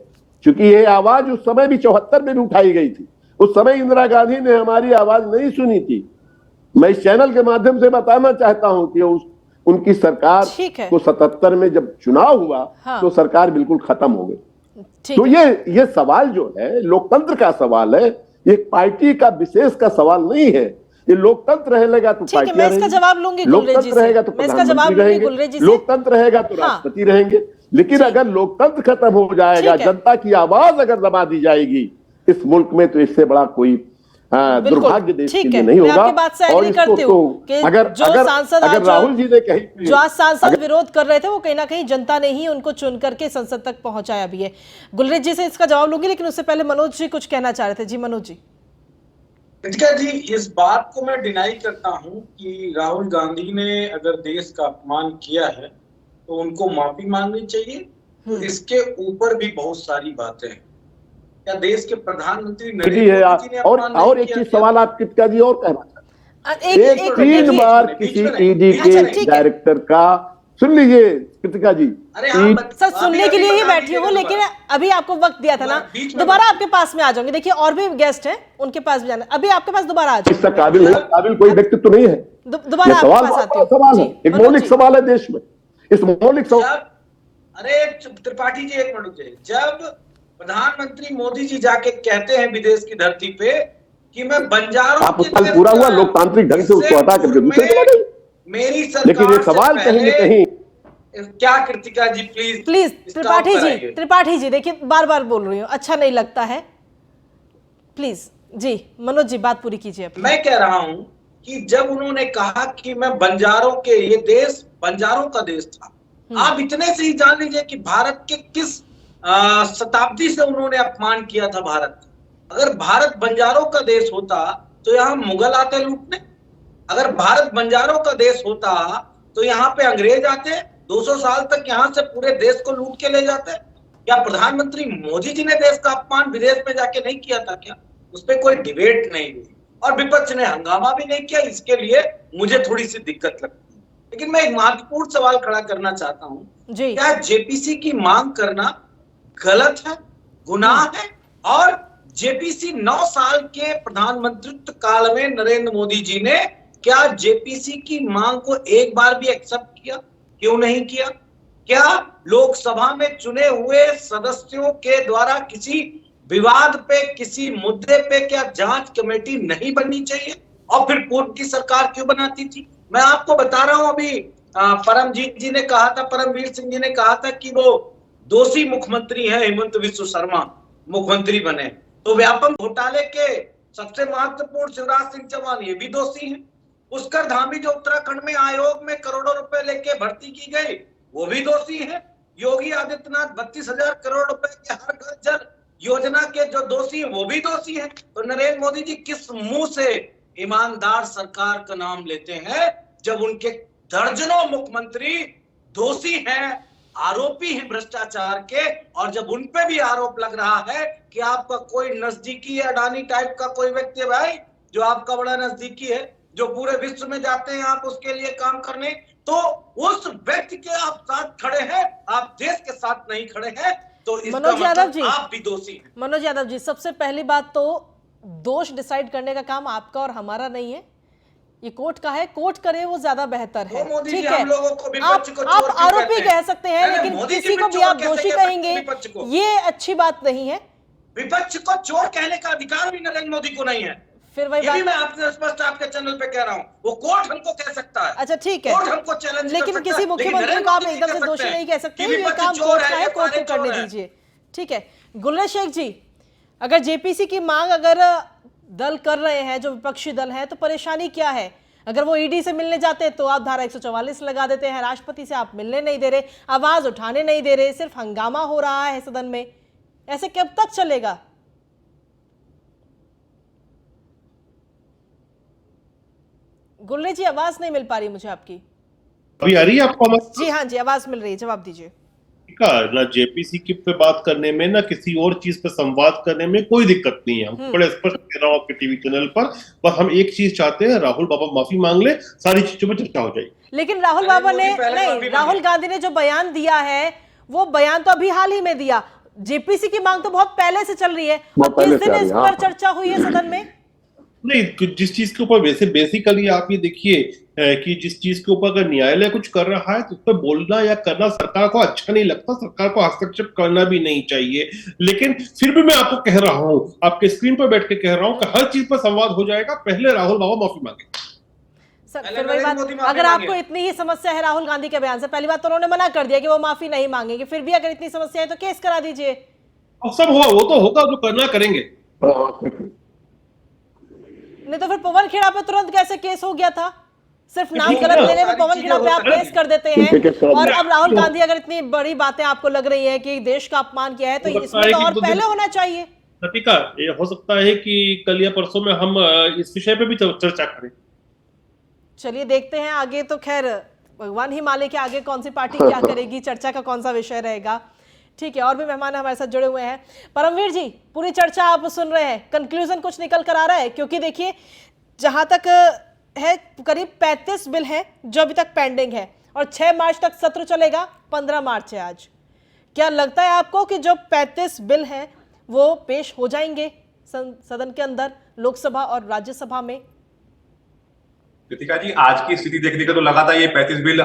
क्योंकि ये आवाज उस समय भी 74 में भी उठाई गई थी। उस समय इंदिरा गांधी ने हमारी आवाज नहीं सुनी थी। मैं इस चैनल के माध्यम से बताना चाहता हूं कि उनकी सरकार को 77 में जब चुनाव हुआ तो सरकार बिल्कुल खत्म हो गई। तो ये सवाल जो है लोकतंत्र का सवाल है, ये पार्टी का विशेष का सवाल नहीं है। ये लोकतंत्र रहेगा तो पार्टियां रहेंगी, लोकतंत्र रहेगा तो प्रधानमंत्री रहेंगे, लोकतंत्र रहेगा तो राष्ट्रपति रहेंगे। लेकिन अगर लोकतंत्र खत्म हो जाएगा, जनता की आवाज अगर दबा दी जाएगी इस मुल्क में, तो इससे बड़ा कोई दुर्भाग्य देश के लिए नहीं होगा। और इसको तो अगर राहुल जी ने कही, जो आज सांसद विरोध कर रहे थे, वो कहीं ना कहीं जनता ने ही उनको चुन करके संसद तक पहुंचाया भी है। गुलरेज जी से इसका जवाब लूंगी, लेकिन उससे पहले मनोज जी कुछ कहना चाह रहे थे। जी मनोज जी। जी, इस बात को मैं डिनाई करता हूं कि राहुल गांधी ने अगर देश का अपमान किया है तो उनको माफी मांगनी चाहिए। तो इसके ऊपर भी बहुत सारी बातें हैं। क्या देश के प्रधानमंत्री नरेंद्र मोदी ने और एक चीज सवाल आप कृतिका जी और कहना चाहते, 3 बार किसी ईडी के डायरेक्टर का, सुन लीजिए कृतिका जी, सर सुनने के लिए ही बैठी हूँ, लेकिन अभी आपको वक्त दिया था ना, दोबारा आपके पास में आ जाऊंगी। देखिए और भी गेस्ट हैं, उनके पास भी जाना, अभी आपके पास दोबारा आ जाऊंगी। काबिल कोई व्यक्तित्व नहीं है। दोबारा आपके पास आती हूँ। सवाल है, एक मौलिक सवाल है देश में, इस मौलिक सवाल। अरे त्रिपाठी जी एक मिनट, जब प्रधानमंत्री मोदी जी जाके कहते हैं विदेश की धरती पे कि मैं बंजारों आप उसका पूरा हुआ लोकतांत्रिक ढंग से उसको हटा करके दूसरे चला, मेरी सरकार, लेकिन ये सवाल कहीं न कहीं क्या कृतिका जी प्लीज त्रिपाठी जी देखिए बार बार बोल रही हूँ, अच्छा नहीं लगता है, प्लीज। जी मनोज जी बात पूरी कीजिए। मैं कह रहा हूं कि जब उन्होंने कहा कि मैं बंजारों के, ये देश बंजारों का देश था, आप इतने से ही जान लीजिए कि भारत के किस शताब्दी से उन्होंने अपमान किया था भारत का। अगर भारत बंजारों का देश होता तो यहाँ मुगल आते लूटने, अगर भारत बंजारों का देश होता तो यहाँ पे अंग्रेज आते, 200 साल तक यहाँ से पूरे देश को लूट के ले जाते। क्या प्रधानमंत्री मोदी जी ने देश का अपमान विदेश में जाके नहीं किया था क्या? उस पर कोई डिबेट नहीं हुई और विपक्ष ने हंगामा भी नहीं किया। इसके लिए मुझे थोड़ी सी दिक्कत लगती है। लेकिन मैं एक महत्वपूर्ण सवाल खड़ा करना चाहता हूँ, क्या जेपीसी की मांग करना गलत है, गुनाह है? और जेपीसी 9 साल के प्रधानमंत्रित्व काल में नरेंद्र मोदी जी ने क्या जेपीसी की मांग को एक बार भी एक्सेप्ट किया? क्यों नहीं किया? क्या लोकसभा में चुने हुए सदस्यों के द्वारा किसी विवाद पे, किसी मुद्दे पे क्या जांच कमेटी नहीं बननी चाहिए? और फिर पूर्व की सरकार क्यों बनाती थी? मैं आपको बता रहा हूं, अभी परमजीत जी ने कहा था, परमवीर सिंह जी ने कहा था कि वो दोषी मुख्यमंत्री हैं, हेमंत विश्व शर्मा मुख्यमंत्री बने। तो व्यापम घोटाले के सबसे महत्वपूर्ण शिवराज सिंह चौहान ये भी दोषी हैं। पुष्कर धामी जो उत्तराखंड में आयोग में करोड़ों रुपए लेके भर्ती की गई, वो भी दोषी है। योगी आदित्यनाथ 32,000 करोड़ रुपए के हर घर जल योजना के जो दोषी है वो भी दोषी है। तो नरेंद्र मोदी जी किस मुंह से ईमानदार सरकार का नाम लेते हैं जब उनके दर्जनों मुख्यमंत्री दोषी हैं, आरोपी हैं भ्रष्टाचार के, और जब उन पे भी आरोप लग रहा है कि आपका कोई नजदीकी अडानी टाइप का कोई व्यक्ति है भाई जो आपका बड़ा नजदीकी है, जो पूरे विश्व में जाते हैं आप उसके लिए काम करने, तो उस व्यक्ति के आप साथ खड़े हैं, आप देश के साथ नहीं खड़े हैं, तो इसका मतलब आप भी दोषी हैं। मनोज यादव जी, सबसे पहली बात तो दोष डिसाइड करने का काम आपका और हमारा नहीं है, ये कोर्ट का है, कोर्ट करे वो ज्यादा बेहतर है। ठीक है, आप आरोपी कह सकते हैं, लेकिन किसी को भी आप दोषी कहेंगे ये अच्छी बात नहीं है। विपक्ष को चोर कहने का अधिकार भी नरेंद्र मोदी को नहीं है। फिर वही बात मैं आपसे स्पष्ट आपके चैनल पे कह रहा हूँ, वो कोर्ट हमको कह सकता है। अच्छा ठीक है, कोर्ट हमको चैलेंज लेकिन किसी मुख्यमंत्री को आप एकदम से दोषी नहीं कह सकते। ये काम कोर्ट का है, कोर्ट को करने दीजिए। ठीक है, गुलरेज शेख जी, अगर जेपीसी की मांग अगर दल कर रहे हैं, जो विपक्षी दल है, तो परेशानी क्या है? अगर वो ईडी से मिलने जाते तो आप धारा 144 लगा देते हैं, राष्ट्रपति से आप मिलने नहीं दे रहे, आवाज उठाने नहीं दे रहे, सिर्फ हंगामा हो रहा है सदन में। ऐसे कब तक चलेगा? गुल्ले जी, आवाज नहीं मिल पा रही मुझे आपकी। अभी आ रही है आपको आवाज? जी हाँ जी, आवाज मिल रही है, जवाब दीजिए। ना जेपीसी की पे बात करने में, ना किसी और चीज पे संवाद करने में कोई दिक्कत नहीं है। हम बड़े स्पष्ट कह रहा हूँ आपके टीवी चैनल पर, बस हम एक चीज चाहते हैं, राहुल बाबा माफी मांग ले, सारी चीजों पर चर्चा हो जाएगी। लेकिन राहुल बाबा ने नहीं, राहुल गांधी ने जो बयान दिया है वो बयान तो अभी हाल ही में दिया। जेपीसी की मांग तो बहुत पहले से चल रही है, और किस दिन इस पर चर्चा हुई है सदन में? नहीं, जिस चीज के ऊपर वैसे बेसिकली आप ये देखिए कि जिस चीज के ऊपर अगर न्यायालय कुछ कर रहा है तो उस पर बोलना या करना सरकार को अच्छा नहीं लगता, सरकार को हस्तक्षेप करना भी नहीं चाहिए। लेकिन फिर भी मैं आपको कह रहा हूं, आपके स्क्रीन पर बैठ के कह रहा हूं कि हर चीज पर संवाद हो जाएगा, पहले राहुल बाबा माफी मांगे। सर, फिर वही बात, अगर आपको इतनी ही समस्या है राहुल गांधी के बयान से, पहली बात तो उन्होंने मना कर दिया कि वो माफी नहीं मांगेंगे, फिर भी अगर इतनी समस्या है तो केस करा दीजिए। और सब हुआ, वो तो होगा, जो करना करेंगे। नहीं तो फिर पवन खेड़ा पे तुरंत कैसे केस हो गया था? सिर्फ नाम गलत लेने में पवन खेड़ा पे आप केस कर देते हैं, और अब राहुल गांधी अगर इतनी बड़ी बातें आपको लग रही है कि देश का अपमान किया है, तो इसमें तो और पहले होना चाहिए। लतिका, ये हो सकता है कि कल या परसों में हम इस विषय पे भी चर्चा करें। चलिए देखते हैं आगे, तो खैर भगवान ही मालिक है आगे कौन सी पार्टी क्या करेगी, चर्चा का कौन सा विषय रहेगा। ठीक है, और भी मेहमान हमारे साथ जुड़े हुए हैं। परमवीर जी, पूरी चर्चा आप सुन रहे हैं, कंक्लूजन कुछ निकल कर आ रहा है? क्योंकि देखिए, जहां तक है करीब 35 बिल हैं जो अभी तक पेंडिंग है, और 6 मार्च तक सत्र चलेगा, 15 मार्च है आज। क्या लगता है आपको कि जो 35 बिल हैं वो पेश हो जाएंगे सदन के अंदर, लोकसभा और राज्यसभा में? कृतिका जी, आज की स्थिति देखने का तो लगातार ये 35 बिल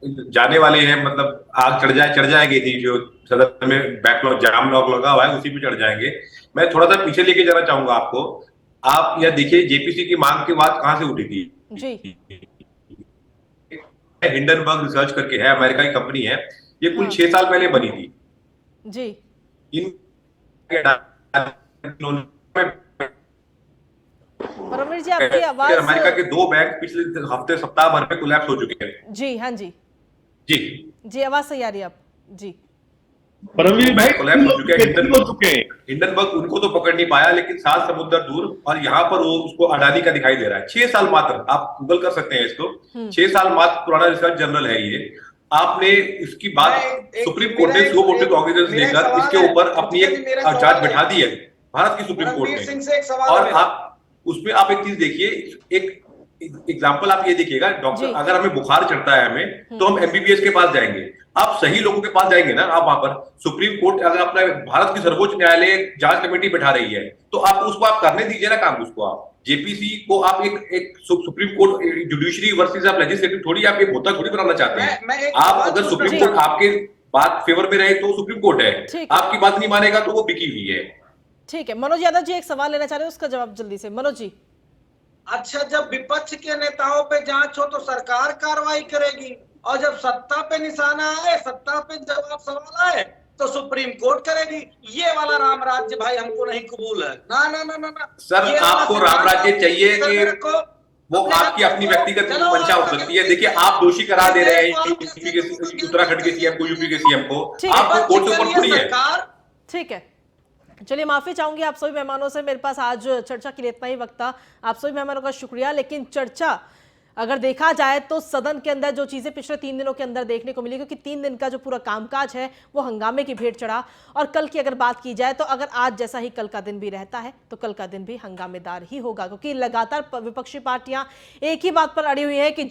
जाने वाले हैं, मतलब आग चढ़ जाएगी थी, जो सदन में बैकलॉग जाम लॉग लगा हुआ है उसी पे चढ़ जाएंगे। मैं थोड़ा सा पीछे लेके जाना चाहूंगा आपको। आप यह देखिए, जेपीसी की मांग की बात कहां से उठी थी जी। हिंडनबर्ग रिसर्च करके है, अमेरिका की कंपनी है, ये कुल 6 साल पहले बनी थी जी। परमवीर जी, आपकी आवाज, अमेरिका के 2 बैंक पिछले हफ्ते सप्ताह भर में कोलैप्स हो चुके हैं। जी हाँ जी जी जी, आवाज सही आ रही है आप जी। परमवीर भाई कोलैप्स हो चुके हैं। हिंडनबर्ग उनको तो पकड़ नहीं पाया, लेकिन 7 समुद्र दूर, और यहाँ पर वो उसको अडानी का दिखाई दे रहा है। 6 साल मात्र, आप गूगल कर सकते हैं इसको, 6 साल मात्र पुराना रिसर्च जर्नल है ये। आपने इसकी बात सुप्रीम कोर्ट ने स्लो वोटिंग कॉग्निजेंस लेकर इसके ऊपर अपनी एक जांच बैठा दी है, भारत की सुप्रीम कोर्ट ने। और आप उसमें आप एक चीज देखिए, एक एग्जाम्पल आप ये देखिएगा, डॉक्टर, अगर हमें बुखार चढ़ता है हमें, तो हम एमबीबीएस के पास जाएंगे, आप सही लोगों के पास जाएंगे ना। आप वहां पर सुप्रीम कोर्ट, अगर अपना भारत की सर्वोच्च न्यायालय जांच कमेटी बैठा रही है, तो आप उसको आप करने दीजिए ना काम। उसको आप जेपीसी को आप एक सुप्रीम कोर्ट जुडिशरी वर्सेस आप लेजिस्लेटिव थोड़ी, आप एक होता थोड़ी बनाना चाहते हैं। आप अगर सुप्रीम कोर्ट आपके बात फेवर में रहे तो सुप्रीम कोर्ट है, आपकी बात नहीं मानेगा तो वो बिकी हुई है। ठीक है, मनोज यादव जी एक सवाल लेना चाह रहे हैं, उसका जवाब जल्दी से। मनोज जी। अच्छा, जब विपक्ष के नेताओं पे जांच हो तो सरकार कार्रवाई करेगी, और जब सत्ता पे निशाना आए, सत्ता पे जवाब सवाल आए, तो सुप्रीम कोर्ट करेगी। ये वाला राम राज्य भाई हमको नहीं कबूल है। ना ना ना ना ना सर, आपको राम राज्य चाहिए कि वो आपकी अपनी व्यक्तिगत मंशा हो सकती है। देखिए, आप दोषी करार दे रहे हैं उत्तराखंड के सीएम को, यूपी के सीएम को, आपको कोर्ट के ऊपर थोड़ी है। ठीक है, चलिए माफी चाहूंगी आप सभी मेहमानों से, मेरे पास आज चर्चा के लिए इतना ही वक्त था। आप सभी मेहमानों का शुक्रिया। लेकिन चर्चा अगर देखा जाए तो सदन के अंदर जो चीजें पिछले 3 दिनों के अंदर देखने को मिली, क्योंकि 3 दिन का जो पूरा कामकाज है वो हंगामे की भेंट चढ़ा, और कल की अगर बात की जाए तो अगर आज जैसा ही कल का दिन भी रहता है तो कल का दिन भी हंगामेदार ही होगा, क्योंकि लगातार विपक्षी पार्टियां एक ही बात पर अड़ी हुई है कि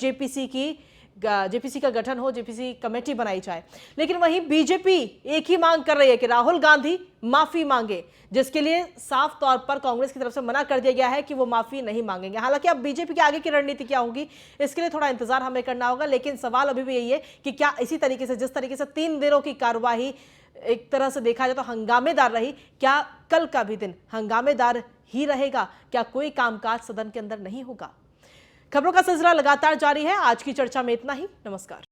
जेपीसी का गठन हो, जेपीसी कमेटी बनाई जाए। लेकिन वहीं बीजेपी एक ही मांग कर रही है कि राहुल गांधी माफी मांगे, जिसके लिए साफ तौर पर कांग्रेस की तरफ से मना कर दिया गया है कि वो माफी नहीं मांगेंगे। हालांकि अब बीजेपी की आगे की रणनीति क्या होगी इसके लिए थोड़ा इंतजार हमें करना होगा, लेकिन सवाल अभी भी यही है कि क्या इसी तरीके से, जिस तरीके से 3 दिनों की कार्यवाही एक तरह से देखा जाए तो हंगामेदार रही, क्या कल का भी दिन हंगामेदार ही रहेगा? क्या कोई कामकाज सदन के अंदर नहीं होगा? खबरों का सिलसिला लगातार जारी है। आज की चर्चा में इतना ही। नमस्कार।